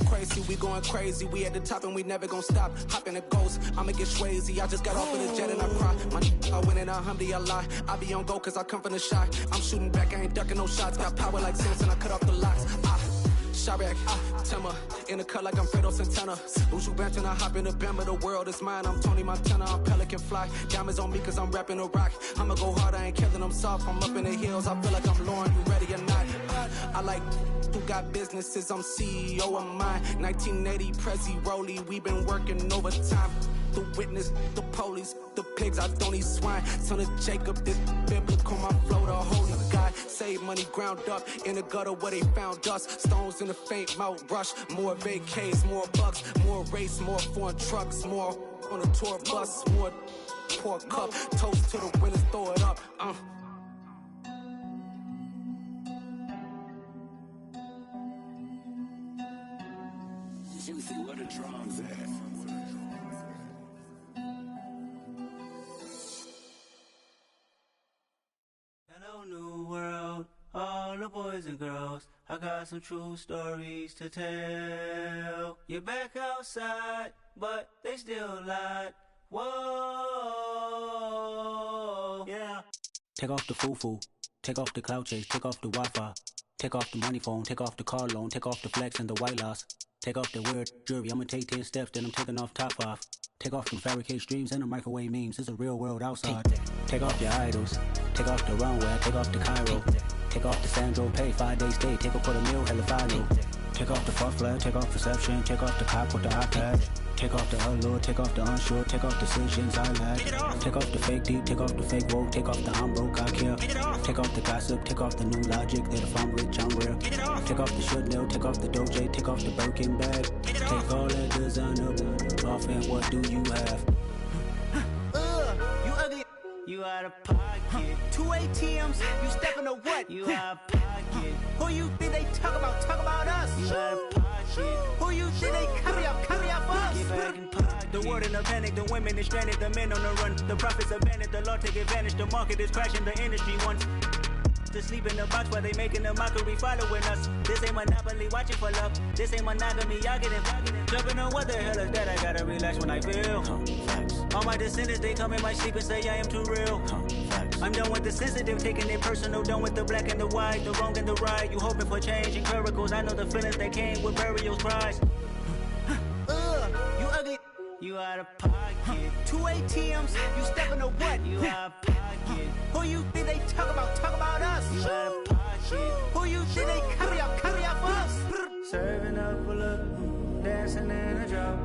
Crazy, we going crazy. We at the top and we never gonna stop. Hop in a ghost, I'ma get swayzy. I just got off of the jet and I cry. I win in a Humvee, I lie. I be on go cause I come from the shot. I'm shooting back, I ain't ducking no shots. Got power like Samson, I cut off the locks. Chirac, Timmer, in the cut like I'm Fredo Santana. Usual Banton, I hop in the Bama, the world is mine. I'm Tony Montana, I'm Pelican Fly. Diamonds on me cause I'm rapping a rock. I'ma go hard, I ain't killing them soft. I'm up in the hills, I feel like I'm Lauren, you ready or not? I like who got businesses, I'm CEO of mine. 1980, Prezi, Rolly, we been working overtime. The witness, the police, the pigs, I don't eat swine. Son of Jacob, this biblical, my flow, the holy God. Save money ground up in the gutter where they found us. Stones in the faint mouth rush. More vacays, more bucks, more race, more foreign trucks, more on a tour bus, more pour cup. Toast to the winners, throw it up. Juicy, where the drums at? cause I got some true stories to tell. You're back outside, but they still lied. Whoa, yeah. Take off the foo-foo, take off the cloud chase, take off the Wi-Fi, take off the money phone, take off the car loan, take off the flex and the white loss, take off the weird jewelry. I'ma take 10 steps, then I'm taking off top 5. Take off them fabricated streams and the microwave memes. It's a real world outside. Take off your idols, take off the runway, take off the Cairo, take off the Sandro Pay, 5-day stay, take a $250,000, hella final. Take off the false flag, take off perception, take off the cop with the iPad. Take off the allure, take off the unsure, take off decisions I lack. Take off the fake deep, take off the fake woke, take off the I'm broke, I care. Take off the gossip, take off the new logic that if I'm rich, I'm rare. Take off the Chanel, take off the Doja, take off the Birkin bag. Take all that designer off and what do you have? You ugly. You out of pocket. 2 ATMs, you stepping to what? You out of pocket. Who you think they talk about? Talk about us. You out of pocket. Who you think they carry up us? Get back in pocket. The world in a panic, the women is stranded, the men on the run. The profits abandoned, the law take advantage. The market is crashing, the industry wants to sleep in the box while they making a mockery following us. This ain't Monopoly, watching for love. This ain't monogamy, y'all getting jumping on what the hell is that? I gotta relax when I feel. All my descendants, they come in my sleep and say I am too real. I'm done with the sensitive, taking it personal. Done with the black and the white, the wrong and the right. You hoping for change and miracles. I know the feelings that came with burial's price. You ugly. You out of pocket. 2 ATMs, you stepping to what? You out of pocket. Who you think they talk about? Talk about us. You out of pocket. Who you think they carry up us? Serving up a look, dancing in a drop.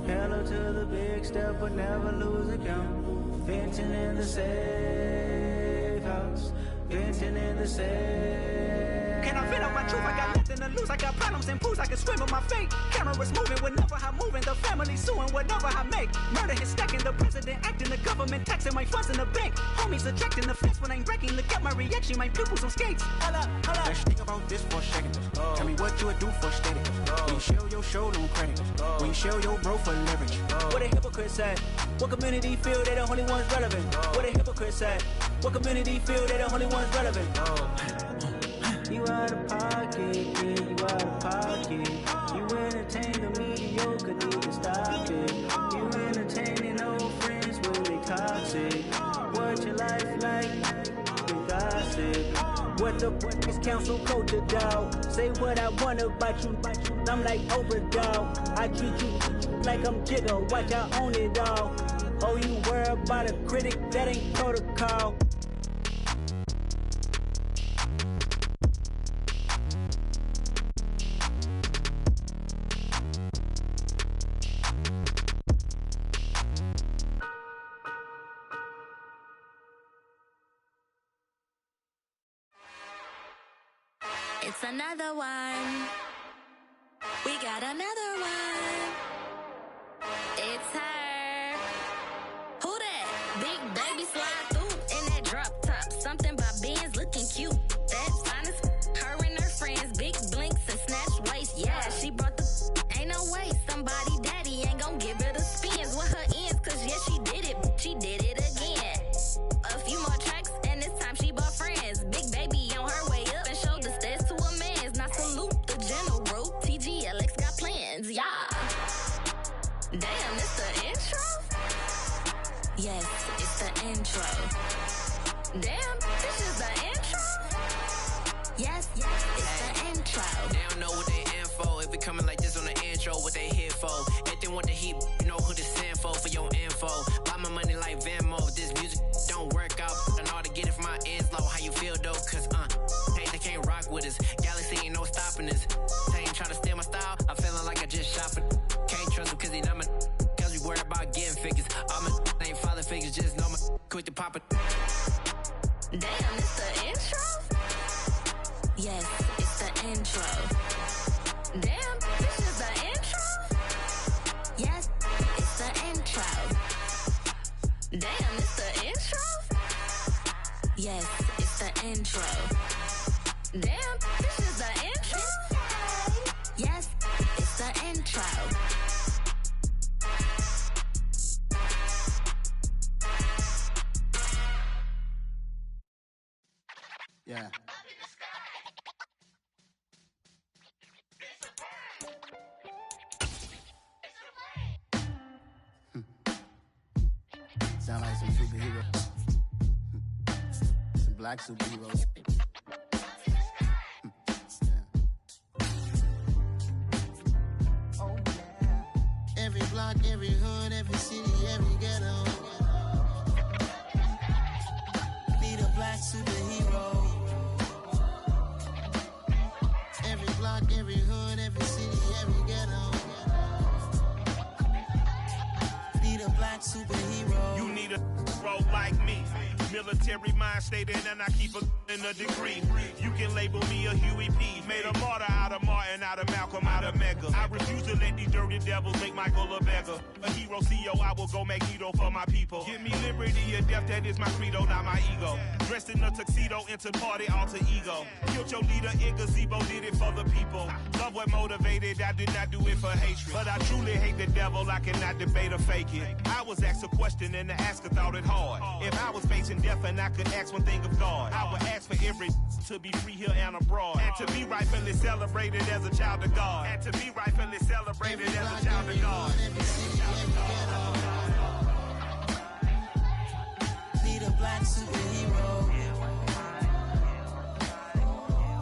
Hello to the big step, but never lose a count. Venting in the safe house. Venting in the safe. Can I vent out my truth? I got nothing to lose. I got problems and pools. I can swim with my fate. Cameras moving whenever I'm moving. The family suing whatever I make. Murder is stacking. The president acting. The government taxing my funds in the bank. Homies attracting the fence when I'm breaking. Look at my reaction. My pupils on skates. Holla. Let's think about this for a second. Tell me what you would do for steady. When you show your show, no credit. When you show your bro for leverage. What a hypocrite said. What community feel they the only ones relevant? What a hypocrite said. What community feel they the only ones relevant? You out of pocket, yeah, you out of pocket. You entertain the mediocre, need to stop it. You entertaining old friends, well they toxic. What your life like? You gossip. What the is council culture, dog? Say what I want about you. I'm like Oprah, dog. I treat you like I'm Jigga. Watch I own it all. Oh, you worry about a critic? That ain't protocol. It's another one. We got another one. It's her. Who that? Big baby slide through in that drop top. Something by Benz looking cute. That's fine as her and her friends. Big blinks and snatch waist. Yeah, she brought the ain't no way. Somebody daddy ain't gon' give her the spins with her ends. Cause yeah, she did it. She did it again. A few more tracks and this time she bought friends. Big baby on her way up and showed the stairs to a man's. Now salute the general. TGLX got plans, yeah. Damn, it's the intro? Yes, it's the intro. Damn, this is the intro? Yes, it's the intro. They don't know what they in for. If we coming like this on the intro, what they here for? Anything with the heat, you know who to send for your info. Buy my money like Venmo. If this music don't work out, I know how to get it from my ends low. How you feel though? Cause hey, they can't rock with us. Galaxy ain't no stopping us. They ain't trying to steal my style. I'm feeling like I just shot for. Can't trust him cause he not my. Cause we worried about getting figures. All my ain't father figures, just know my quick to pop it. Damn, it's the intro? Yes, it's the intro. Damn, this is the intro? Yes, it's the intro. Damn, it's the intro? Yes, it's the intro. Damn, this is the intro? Yes, it's the intro. Yeah. sound like some superheroes. Some black superheroes. Every block, every hood, every city, every ghetto. Need a black superhero. Every block, every hood, every city, every ghetto. Need a black superhero. You need a role like me. Military mind stated, and I keep in a degree. You can label me a Huey P. Made a martyr out of Martin, out of Malcolm, out of Mega. I refuse to let these dirty devils make Michael a beggar. A hero CEO, I will go Magneto for my people. Give me liberty or death, that is my credo, not my ego. Dressed in a tuxedo, into party, alter ego. Killed your leader in gazebo, did it for the people. Love what motivated, I did not do it for hatred. But I truly hate the devil, I cannot debate or fake it. I was asked a question and the asker thought it hard. If I was facing death and I could ask one thing of God, I would ask for every to be free here and abroad, and to be rightfully celebrated as a child of God, and to be rightfully celebrated as a child of God. Need a black superhero.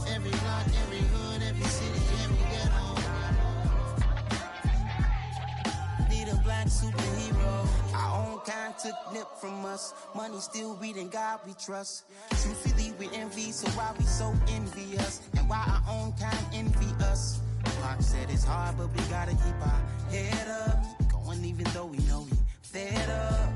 Every block, every hood, every city, every ghetto. Need a black superhero. Our own kind took nip from us. Money still reading God we trust. Truthfully we envy, so why we so envious? And why our own kind envy us? Pac said it's hard, but we gotta keep our head up. Going even though we know we fed up.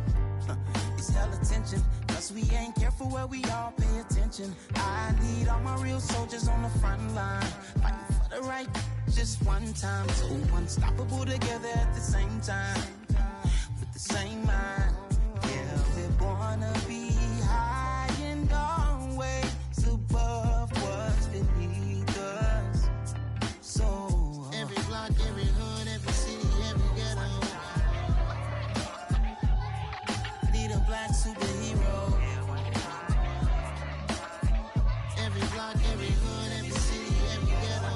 It's hell attention, cause we ain't careful where we all pay attention. I need all my real soldiers on the front line, fighting for the right just one time. So unstoppable together at the same time, with the same mind. Yeah, we're gonna be high and always above what's beneath us. So every block, every hood, every city, every ghetto. Need a black superhero. Every block, every hood, every city, every ghetto.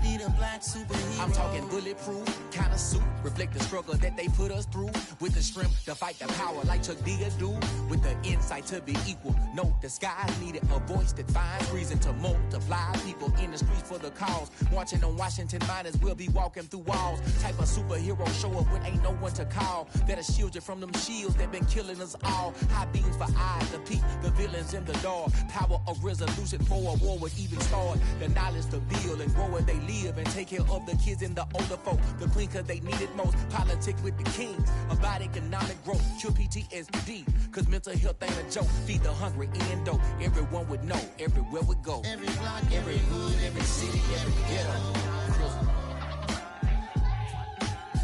Need a black superhero. I'm talking bulletproof kind of suit, reflect the struggle that they put us through, with the strength to fight the power like Chuck D do, with the insight to be equal. No disguise needed, a voice that finds reason to multiply. People in the streets for the cause, marching on Washington might as well be walking through walls. Type of superhero show up when ain't no one to call, that'll shield you from them shields that been killing us all. High beams for eyes to peek the villains in the dark. Power of resolution for a war would even start. The knowledge to build and grow where they live, and take care of the kids and the older folk. The clean cause they need it most. Politics with the kings, about economic growth, cure PTSD, cause mental health ain't a joke. Feed the hungry and dope, everyone would know, everywhere we go. Every block, every hood, every city, every ghetto.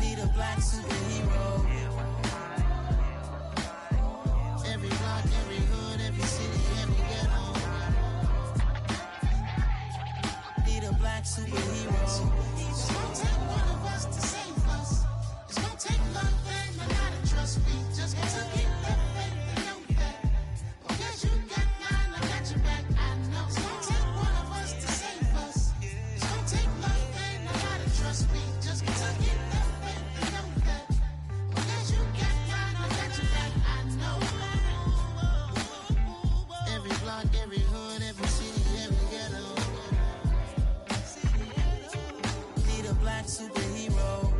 Need a black superhero. Every block, every hood, every city, every ghetto. Need a black superhero. It's gonna take one of us to save us. It's gonna take love and a lot of trust. We just gotta get that faith and know that. Because you got mine, I got your back, I know. It's gonna take one of us to save us. It's gonna take love and a lot of trust. We just gotta get that faith and know that. Because you got mine, I got your back, I know. Every block, every hood, every city, every ghetto. Need a black superhero.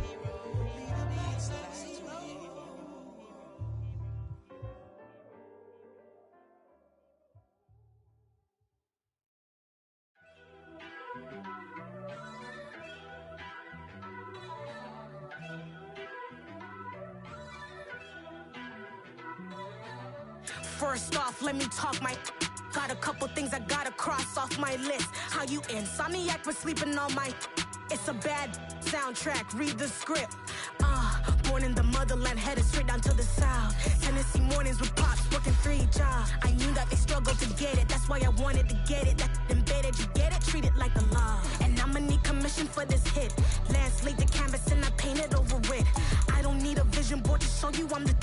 First off, let me talk my. Got a couple things I gotta cross off my list. How you insomniac for sleeping on my. It's a bad soundtrack, read the script. Born in the motherland, headed straight down to the south. Tennessee mornings with pops, working 3 jobs. I knew that they struggled to get it, that's why I wanted to get it. That embedded, you get it, treat it like a law. And I'ma need commission for this hit. Last laid the canvas and I painted over it. I don't need a vision board to show you I'm the.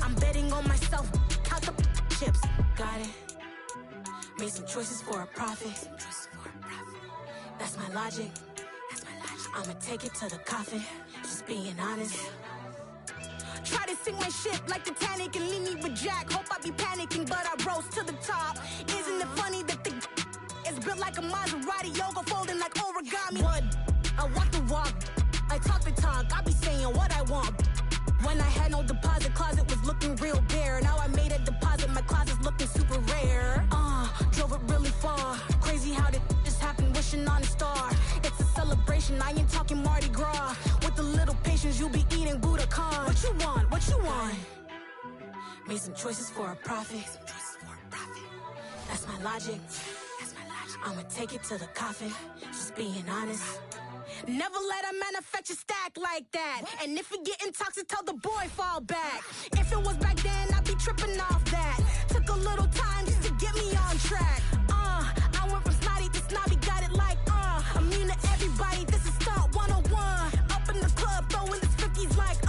I'm betting on myself, count the chips. Got it. Made some choices for a profit. That's my logic. I'ma take it to the coffin, just being honest. sink my ship like Titanic and leave me with Jack. Hope I be panicking, but I rose to the top. Isn't it funny that the is built like a Maserati, yoga folding like origami? What? I walk the walk, I talk the talk, I be saying what I want. When I had no deposit, closet was looking real bare. Now I made a deposit, my closet's looking super rare. Drove it really far. Crazy how did this happen, wishing on a star. It's a celebration, I ain't talking Mardi Gras. With a little patience, you be eating Budokan. What you want, what you want? Made some choices for a profit. That's my logic. I'ma take it to the coffin, just being honest. Never let a manufacture stack like that. And if it getting toxic, tell the boy fall back. If it was back then, I'd be tripping off that. Took a little time just to get me on track. I went from snotty to snobby, got it like immune to everybody, this is stunt 101. Up in the club, throwing this 50s like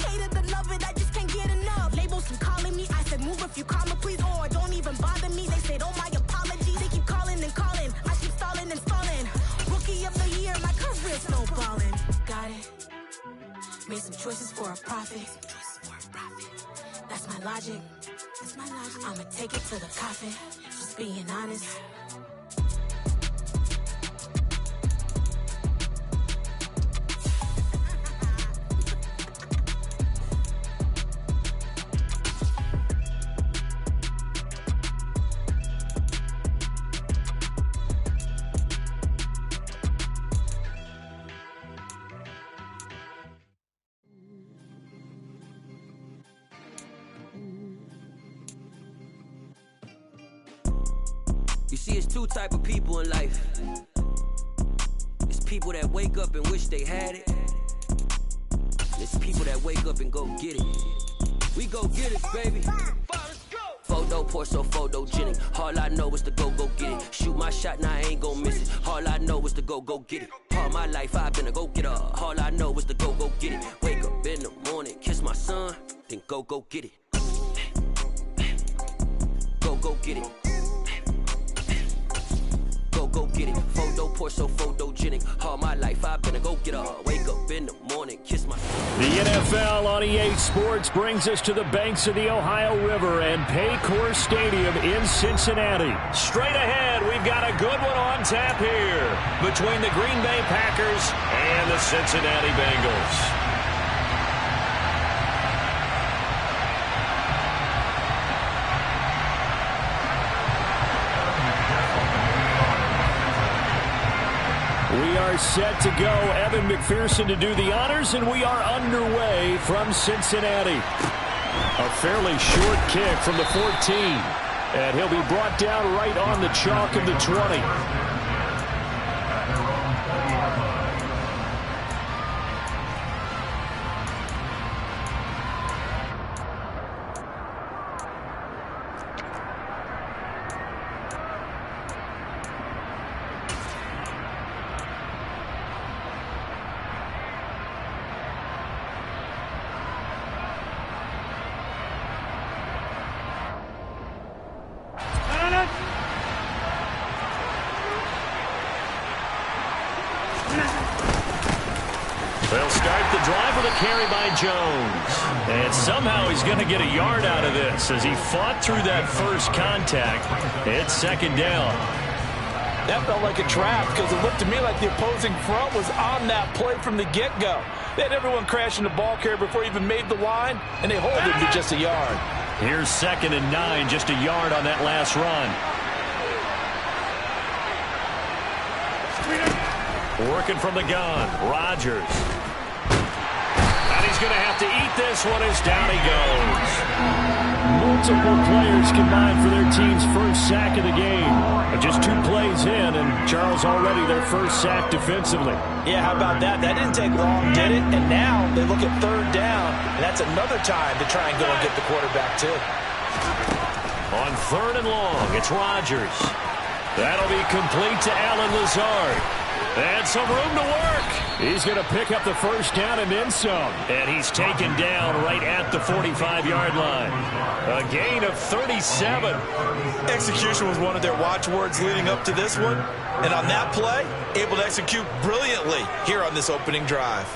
hate it or love it, I just can't get enough. Labels keep calling me, I said move if you call me please, or don't even bother me. They said oh my apologies, they keep calling and calling. I keep stalling and stalling. Rookie of the year, my career snowballing. Got it. Made some choices for a profit. That's my logic. I'ma take it to the coffin. Just being honest. You see, it's two type of people in life. It's people that wake up and wish they had it. It's people that wake up and go get it. We go get it, baby. Photo poor, so photogenic. All I know is to go get it. Shoot my shot, now I ain't gon' miss it. All I know is to go get it. All my life I've been a go-getter. All I know is to go get it. Wake up in the morning, kiss my son, then go get it. Go get it. Go get it. Photo poor, so photogenic. All my life I've been a go-getter. Wake up in the morning, kiss my... The NFL on EA Sports brings us to the banks of the Ohio River and Paycor Stadium in Cincinnati. Straight ahead, we've got a good one on tap here between the Green Bay Packers and the Cincinnati Bengals. We are set to go. Evan McPherson to do the honors, and we are underway from Cincinnati. A fairly short kick from the 14, and he'll be brought down right on the chalk of the 20. They'll start the drive with a carry by Jones. And somehow he's going to get a yard out of this as he fought through that first contact. It's second down. That felt like a trap because it looked to me like the opposing front was on that play from the get-go. They had everyone crashing the ball carrier before he even made the line, and they hold it to just a yard. Here's 2nd and 9, just a yard on that last run. Working from the gun, Rodgers. And he's going to have to eat this one as down he goes. Multiple players combined for their team's first sack of the game. Just 2 plays in, and Charles already their first sack defensively. Yeah, how about that? That didn't take long, did it? And now they look at 3rd down, and that's another time to try and go and get the quarterback, too. On 3rd and long, it's Rodgers. That'll be complete to Allen Lazard. And some room to work. He's going to pick up the first down and then some. And he's taken down right at the 45-yard line. A gain of 37. Execution was one of their watchwords leading up to this one. And on that play, able to execute brilliantly here on this opening drive.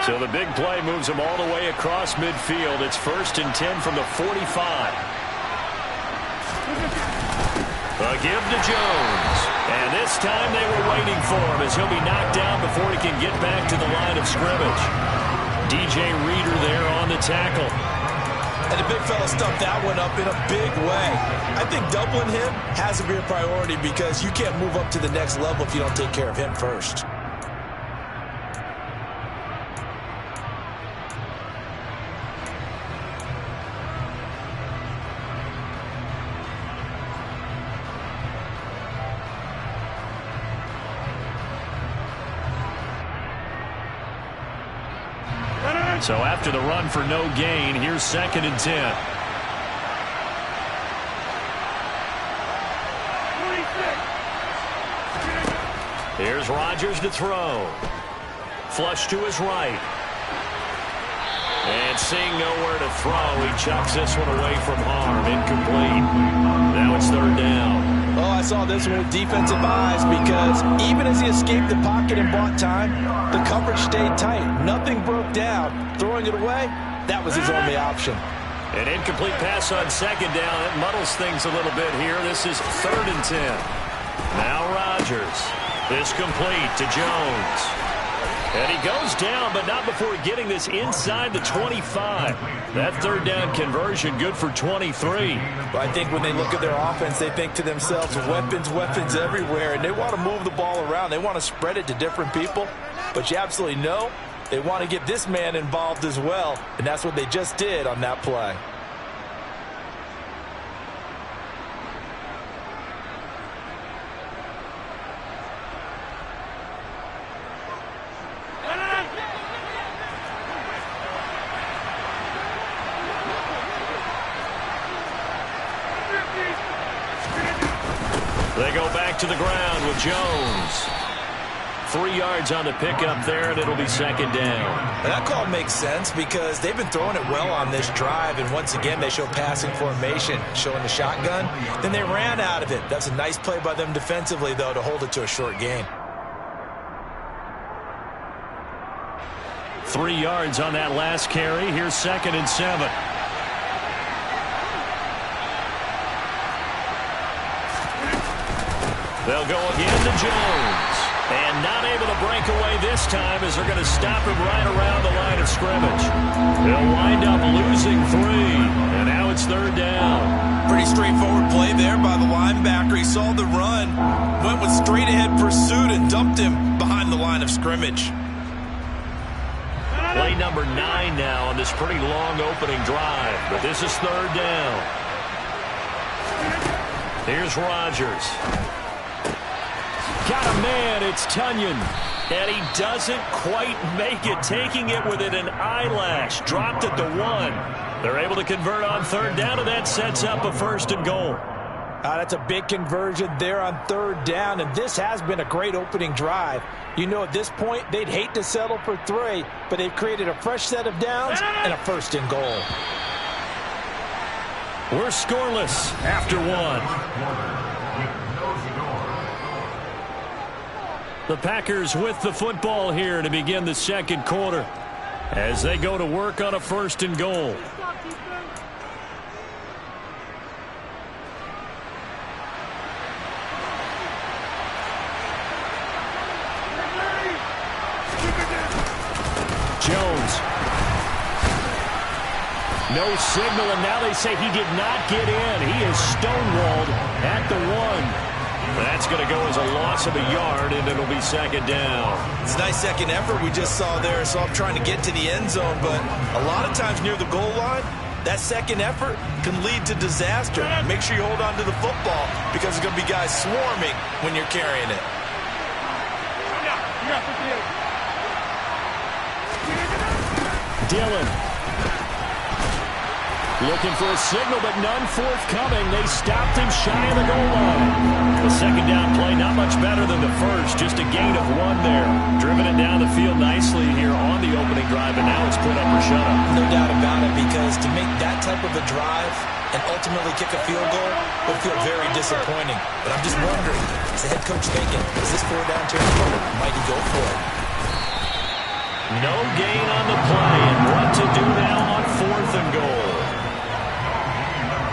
So the big play moves him all the way across midfield. It's 1st and 10 from the 45. A give to Jones. And this time they were waiting for him as he'll be knocked down before he can get back to the line of scrimmage. DJ Reader there on the tackle. And the big fella stuffed that one up in a big way. I think doubling him has to be a priority because you can't move up to the next level if you don't take care of him first. So after the run for no gain, here's 2nd and 10. Here's Rodgers to throw. Flush to his right. And seeing nowhere to throw, he chucks this one away from harm. Incomplete. Now it's 3rd down. Oh, I saw this one with defensive eyes because even as he escaped the pocket and bought time, the coverage stayed tight. Nothing broke down. Throwing it away, that was his only option. An incomplete pass on 2nd down. It muddles things a little bit here. This is 3rd and 10. Now Rodgers. This complete to Jones. And he goes down, but not before getting this inside the 25. That 3rd down conversion good for 23. But I think when they look at their offense, they think to themselves, weapons everywhere, and they want to move the ball around. They want to spread it to different people. But you absolutely know they want to get this man involved as well, and that's what they just did on that play. They go back to the ground with Jones. 3 yards on the pickup there, and it'll be 2nd down. And that call makes sense because they've been throwing it well on this drive, and once again they show passing formation, showing the shotgun. Then they ran out of it. That's a nice play by them defensively, though, to hold it to a short gain. 3 yards on that last carry. Here's 2nd and 7. They'll go again to Jones. And not able to break away this time as they're going to stop him right around the line of scrimmage. They'll wind up losing 3. And now it's 3rd down. Pretty straightforward play there by the linebacker. He saw the run, went with straight-ahead pursuit, and dumped him behind the line of scrimmage. Play number 9 now on this pretty long opening drive. But this is 3rd down. Here's Rodgers. Got a man, it's Tunyon. And he doesn't quite make it, taking it within an eyelash. Dropped at the 1. They're able to convert on 3rd down, and that sets up a 1st and goal. That's a big conversion there on 3rd down, and this has been a great opening drive. You know, at this point, they'd hate to settle for 3, but they've created a fresh set of downs and a 1st and goal. We're scoreless after 1. The Packers with the football here to begin the 2nd quarter as they go to work on a 1st and goal. Jones. No signal, and now they say he did not get in. He is stonewalled at the 1. That's going to go as a loss of a yard, and it'll be 2nd down. It's a nice second effort we just saw there, so I'm trying to get to the end zone, but a lot of times near the goal line, that second effort can lead to disaster. Make sure you hold on to the football because there's going to be guys swarming when you're carrying it. Dillon. Looking for a signal, but none forthcoming. They stopped him shy of the goal line. The 2nd down play, not much better than the first. Just a gain of 1 there. Driven it down the field nicely here on the opening drive, and now it's put up or shut up. No doubt about it, because to make that type of a drive and ultimately kick a field goal would feel very disappointing. But I'm just wondering, is the head coach thinking, is this 4th down territory? Might he go for it? No gain on the play, and what to do now on 4th and goal.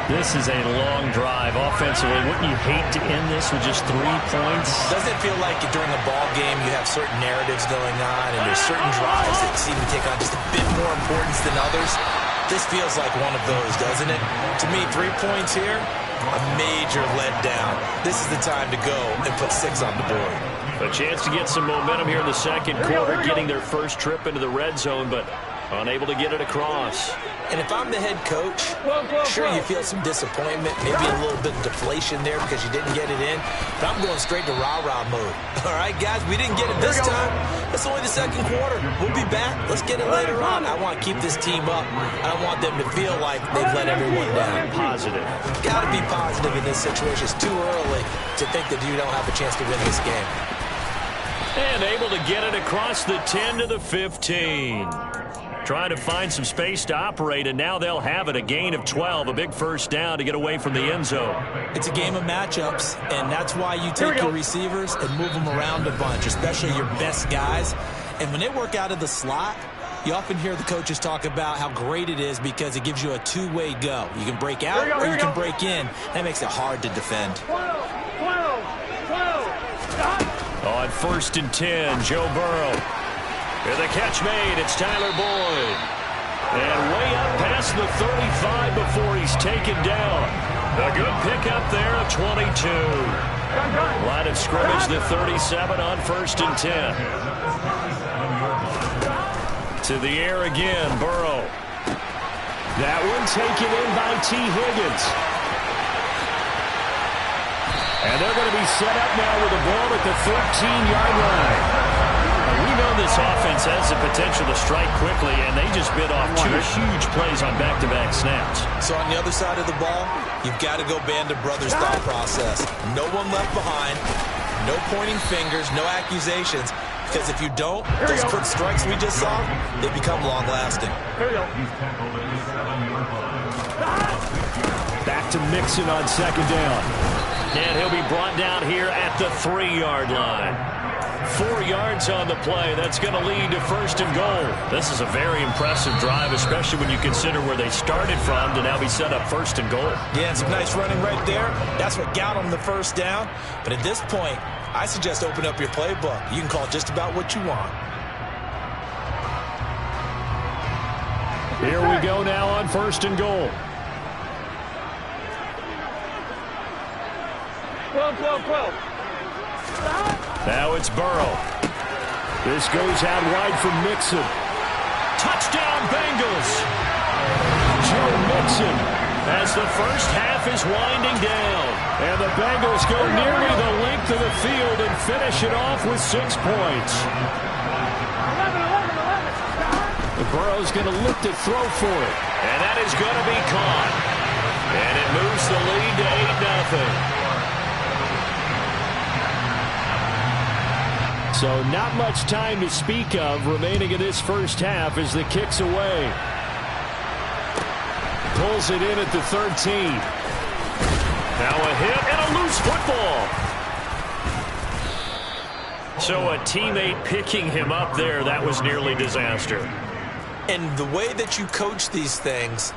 This is a long drive offensively. Wouldn't you hate to end this with just 3 points? Doesn't it feel like during a ball game you have certain narratives going on and there's certain drives that seem to take on just a bit more importance than others? This feels like one of those, doesn't it? To me, 3 points here, a major letdown. This is the time to go and put 6 on the board. A chance to get some momentum here in the second quarter, getting their first trip into the red zone, but unable to get it across. And if I'm the head coach, sure, you feel some disappointment, maybe a little bit of deflation there because you didn't get it in. But I'm going straight to rah-rah mode. All right, guys, we didn't get it this time. It's only the second quarter. We'll be back. Let's get it later on. I want to keep this team up. I don't want them to feel like they've let everyone down. Positive. Got to be positive in this situation. It's too early to think that you don't have a chance to win this game. And able to get it across the 10 to the 15. Trying to find some space to operate, and now they'll have it. A gain of 12, a big first down to get away from the end zone. It's a game of matchups, and that's why you take your receivers and move them around a bunch, especially your best guys. And when they work out of the slot, you often hear the coaches talk about how great it is because it gives you a two-way go. You can break out or you can break in. That makes it hard to defend. 12. On 1st and 10, Joe Burrow. And the catch made, it's Tyler Boyd. And way up past the 35 before he's taken down. A good pickup there of 22. Line of scrimmage, the 37 on 1st and 10. To the air again, Burrow. That one taken in by T. Higgins. And they're going to be set up now with the ball at the 13-yard line. We know this offense has the potential to strike quickly, and they just bit off 2 huge plays on back-to-back snaps. So on the other side of the ball, you've got to go Band of Brothers thought process. No one left behind, no pointing fingers, no accusations, because if you don't, those quick strikes we just saw, they become long-lasting. Back to Mixon on 2nd down. And he'll be brought down here at the 3-yard line. 4 yards on the play. That's going to lead to 1st and goal. This is a very impressive drive, especially when you consider where they started from to now be set up 1st and goal. Yeah, and some nice running right there. That's what got them the first down. But at this point, I suggest open up your playbook. You can call just about what you want. Here we go now on 1st and goal. 12. Now it's Burrow. This goes out wide for Mixon. Touchdown, Bengals. Joe Mixon. As the first half is winding down. And the Bengals go nearly the length of the field and finish it off with 6 points. The Burrow's going to look to throw for it. And that is going to be caught. And it moves the lead to 8-0. So not much time to speak of remaining in this first half as the kick's away. Pulls it in at the 13. Now a hit and a loose football. So a teammate picking him up there, that was nearly disaster. And the way that you coach these things,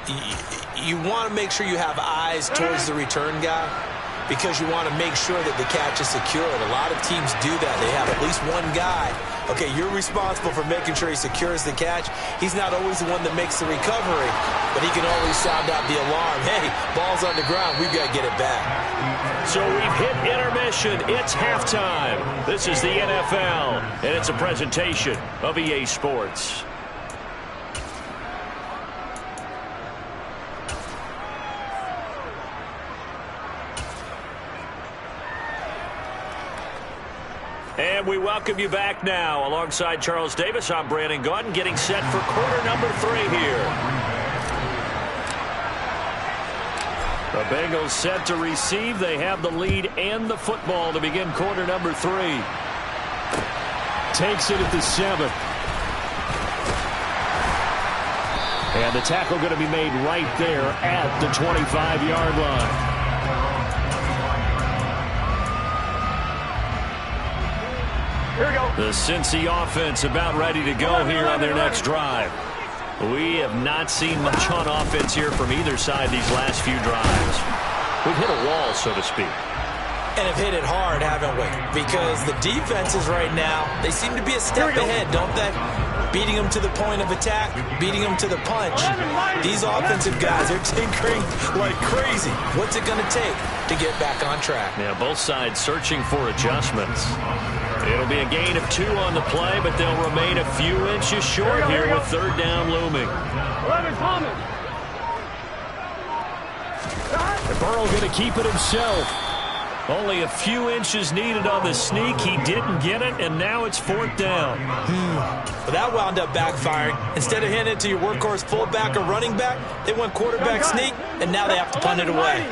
you want to make sure you have eyes towards the return guy, because you want to make sure that the catch is secured. A lot of teams do that. They have at least one guy. Okay, you're responsible for making sure he secures the catch. He's not always the one that makes the recovery, but he can always sound out the alarm. Hey, ball's on the ground. We've got to get it back. So we've hit intermission. It's halftime. This is the NFL, and it's a presentation of EA Sports. And we welcome you back now. Alongside Charles Davis, I'm Brandon Gaudin, getting set for quarter number 3 here. The Bengals set to receive. They have the lead and the football to begin quarter number 3. Takes it at the 7. And the tackle going to be made right there at the 25-yard line. The Cincy offense about ready to go here on their next drive. We have not seen much on offense here from either side these last few drives. We've hit a wall, so to speak. And have hit it hard, haven't we? Because the defenses right now, they seem to be a step ahead, don't they? Beating them to the point of attack, beating them to the punch. These offensive guys, they're tinkering like crazy. What's it going to take to get back on track? Yeah, both sides searching for adjustments. It'll be a gain of 2 on the play, but they'll remain a few inches short here with third down looming. And Burrow going to keep it himself. Only a few inches needed on the sneak. He didn't get it, and now it's 4th down. But that wound up backfiring. Instead of handing it to your workhorse fullback or running back, they went quarterback sneak, and now they have to punt it away.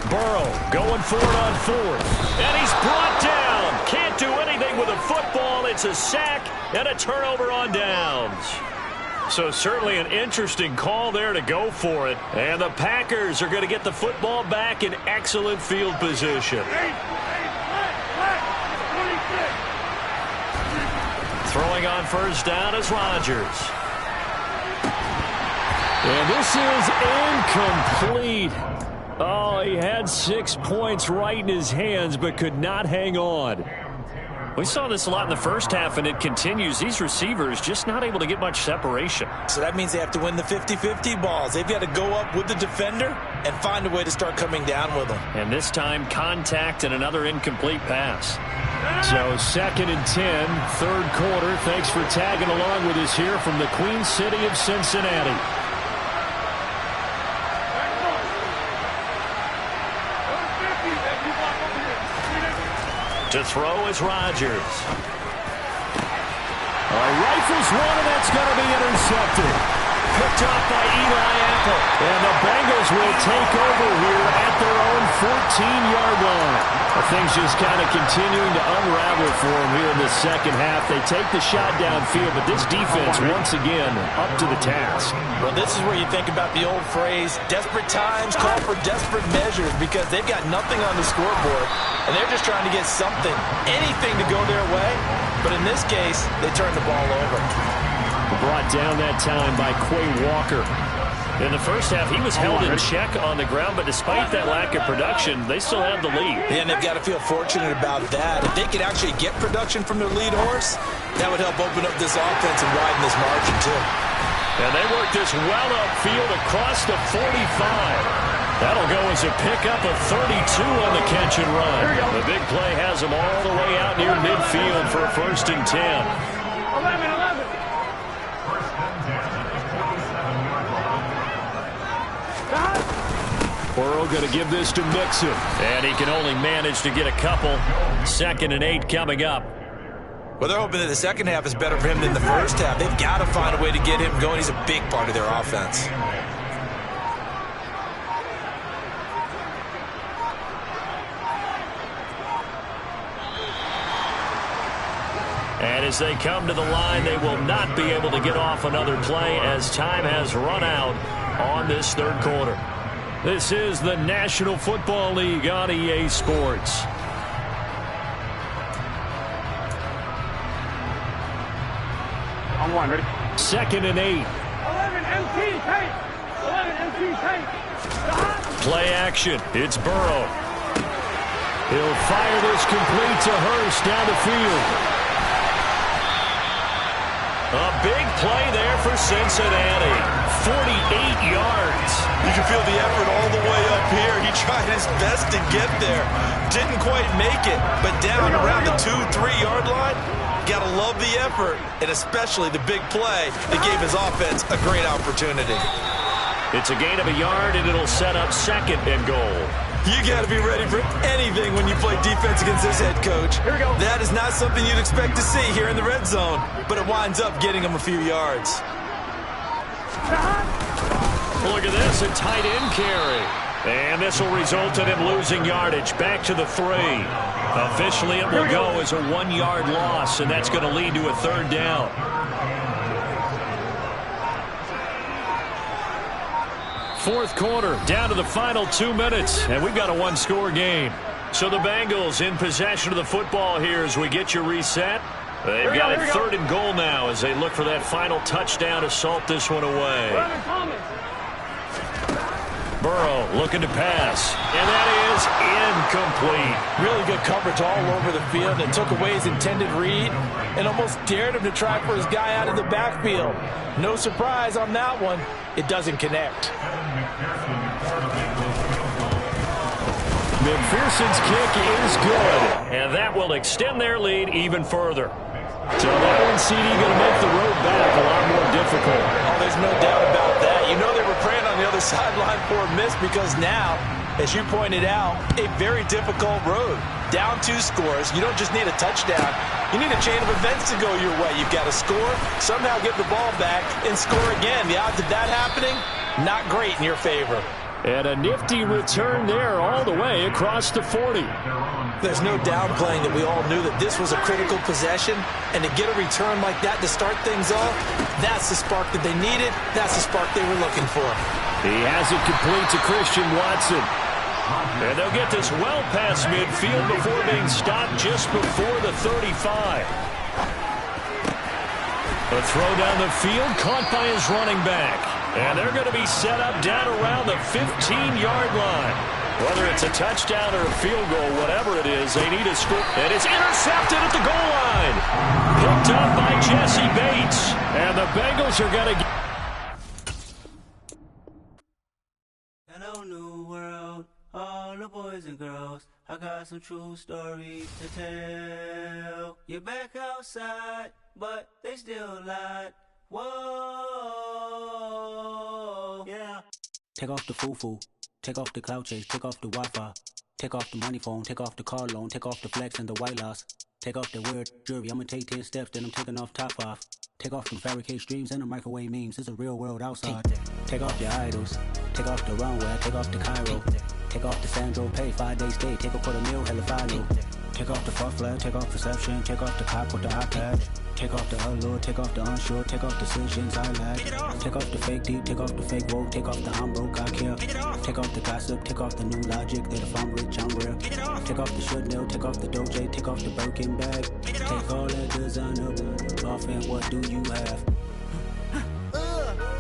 Burrow going for it on 4th. And he's brought down. Can't do anything with a football. It's a sack and a turnover on downs. So certainly an interesting call there to go for it. And the Packers are going to get the football back in excellent field position. Throwing on first down is Rodgers. And this is incomplete. Oh, he had 6 points right in his hands, but could not hang on. We saw this a lot in the first half, and it continues. These receivers just not able to get much separation. So that means they have to win the 50-50 balls. They've got to go up with the defender and find a way to start coming down with them. And this time, contact and another incomplete pass. So 2nd and 10, third quarter. Thanks for tagging along with us here from the Queen City of Cincinnati. To throw is Rodgers. Rifles one, and that's going to be intercepted. Picked off by Eli Apple. And the Bengals will take over here at their own 14-yard line. Things just kind of continuing to unravel for them here in the second half. They take the shot downfield, but this defense, once again, up to the task. Well, this is where you think about the old phrase, desperate times call for desperate measures, because they've got nothing on the scoreboard, and they're just trying to get something, anything to go their way. But in this case, they turn the ball over. Brought down that time by Quay Walker. In the first half, he was held in check on the ground, but despite that lack of production, they still have the lead. Yeah, and they've got to feel fortunate about that. If they could actually get production from their lead horse, that would help open up this offense and widen this margin, too. And they work this well upfield across the 45. That'll go as a pickup of 32 on the catch and run. The big play has them all the way out near midfield for a 1st and 10. 11. Burrow going to give this to Mixon. And he can only manage to get a couple. 2nd and 8 coming up. Well, they're hoping that the second half is better for him than the first half. They've got to find a way to get him going. He's a big part of their offense. And as they come to the line, they will not be able to get off another play as time has run out on this third quarter. This is the National Football League on EA Sports. On 1, ready? 2nd and 8. 11 MT tape. 11 MT tape. Play action. It's Burrow. He'll fire this complete to Hurst down the field. A big play there for Cincinnati. 48 yards. You can feel the effort all the way up here. He tried his best to get there. Didn't quite make it, but down around the 2-3 yard line, gotta love the effort, and especially the big play that gave his offense a great opportunity. It's a gain of a yard, and it'll set up 2nd and goal. You got to be ready for anything when you play defense against this head coach. That is not something you'd expect to see here in the red zone, but it winds up getting him a few yards. Look at this, a tight end carry. And this will result in him losing yardage back to the 3. Officially, it will go as a 1-yard loss, and that's going to lead to a 3rd down. Fourth quarter, down to the final 2 minutes, and we've got a 1-score game. So the Bengals in possession of the football here as we get you reset. They've got it 3rd and goal now as they look for that final touchdown to salt this one away. Burrow looking to pass, and that is incomplete. Really good coverage all over the field and took away his intended read and almost dared him to try for his guy out of the backfield. No surprise on that one. It doesn't connect. McPherson's kick is good, and that will extend their lead even further. So that one, CD, going to make the road back a lot more difficult. Oh, there's no doubt about that. You know they were praying on the other sideline for a miss because now, as you pointed out, a very difficult road. Down 2 scores. You don't just need a touchdown. You need a chain of events to go your way. You've got to score, somehow get the ball back, and score again. The odds of that happening, not great in your favor. And a nifty return there all the way across the 40. There's no downplaying that we all knew that this was a critical possession, and to get a return like that to start things off, that's the spark that they needed. That's the spark they were looking for. He has it complete to Christian Watson. And they'll get this well past midfield before being stopped just before the 35. A throw down the field caught by his running back. And they're going to be set up down around the 15-yard line. Whether it's a touchdown or a field goal, whatever it is, they need a score. And it's intercepted at the goal line. Picked up by Jesse Bates. And the Bengals are going to get... Hello, new world, all the boys and girls. I got some true stories to tell. You're back outside, but they still lied. Whoa, yeah. Take off the foo-foo, take off the cloud chase, take off the Wi-Fi, take off the money phone, take off the car loan, take off the flex and the white loss, take off the weird jewelry, I'ma take 10 steps, then I'm taking off top off. Take off them fabricate streams and the microwave memes, it's a real world outside. Take off your idols, take off the runway, take off the Cairo, take off the Sandro Pay, 5-day stay, take a $250,000, hella final. Take off the fuck flag, take off perception, take off the cop with the iPad. Take off the allure, take off the unsure, take off decisions I lack. Take off the fake deep, take off the fake woke, take off the I'm broke, I care. Take off the gossip, take off the new logic that if I'm rich, I'm real. Take off the should know, take off the Doja, take off the Birkin bag. Take all that designer off and what do you have?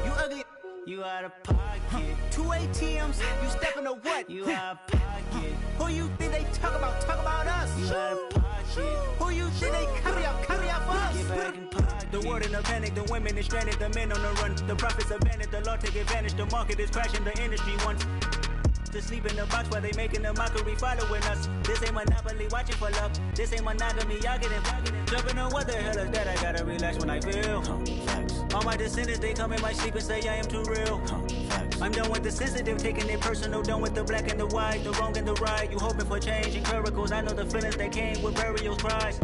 You ugly. You out of pocket. 2 ATMs, you stepping to what? You out of pocket. Who you think they talk about? Talk about us. You out of pocket. Who you think they carry out for us? Get back in pocket. The world in a panic, the women is stranded, the men on the run. The profits abandoned, the law take advantage. The market is crashing, the industry wants to sleep in the box while they making a mockery following us. This ain't Monopoly, watching for luck. This ain't monogamy, y'all getting jumping on what the hell is that? I gotta relax when I feel. All my descendants, they come in my sleep and say I am too real. I'm done with the sensitive, taking it personal. Done with the black and the white, the wrong and the right. You hoping for change and miracles. I know the feelings that came with burial cries.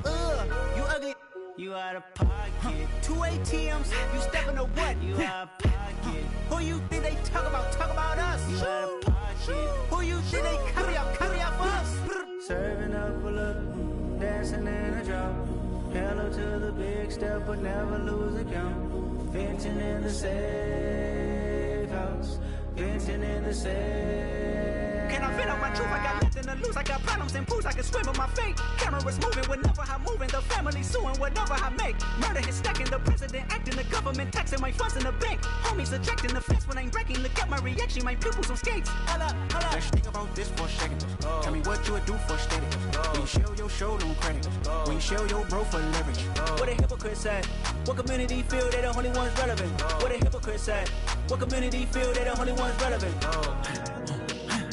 You ugly. You out of pocket. 2 ATMs, you stepping to what? You out of pocket. Who you think they talk about? Talk about us. You out of pocket. Who you think they carry out for us? Serving up a look, dancing in a drop. Hello to the big step, but never lose a count. Venting in the safe house. Venting in the safe. Can I vent out my truth? I got nothing to lose. I got problems and booze. I can swim with my fate. Cameras moving whenever I'm moving. The family suing whatever I make. Murder is stacking. The president acting. The government taxing my funds in the bank. Homies ejecting the fence when I'm breaking. Look at my reaction. My pupils on skates. Hold up. Let's think about this for a second. Tell me what you would do for steady. When you show your show no credit. When you show your bro for leverage. What a hypocrite said. What community feel they the only ones relevant? What a hypocrite said. What community feel they the only ones relevant?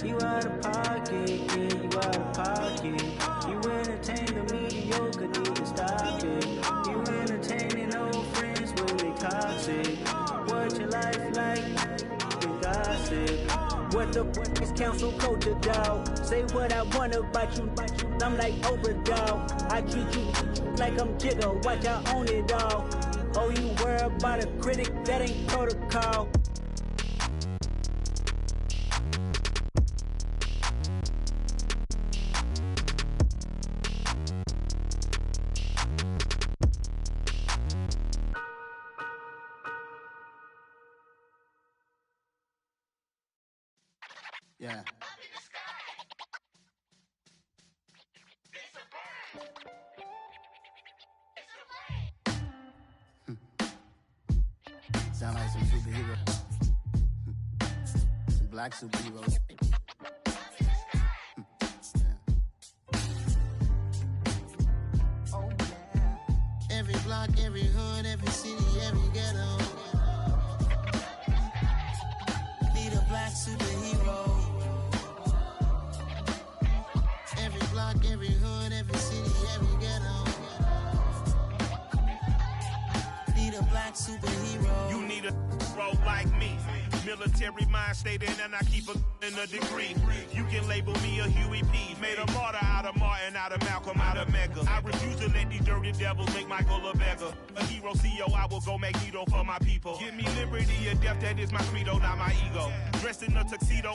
You out of pocket, yeah, you out of pocket. You entertain the mediocre, need to stop it. You entertaining old friends when they toxic. What your life like? You gossip. What the fuck is council culture, dog? Say what I want about you, I'm like Oprah, dog. I treat you like I'm Jigga, watch I own it all. Oh, you worry about a critic, that ain't protocol. Yeah. Sound like some superheroes. Some black superheroes. Oh, yeah. Every block, every hood, every city, every ghetto. Need a black superhero. Every block, every hood, every city, every ghetto. Need a black superhero. You need a bro like me. Military mind state in and I keep a degree. You can label me a Huey P. Made a martyr out of Martin, out of Malcolm, out of Mega. I refuse to let these dirty devils make Michael a beggar. A hero CEO, I will go Magneto for my people. Give me liberty or death, that is my credo, not my ego. Dressed in a tuxedo.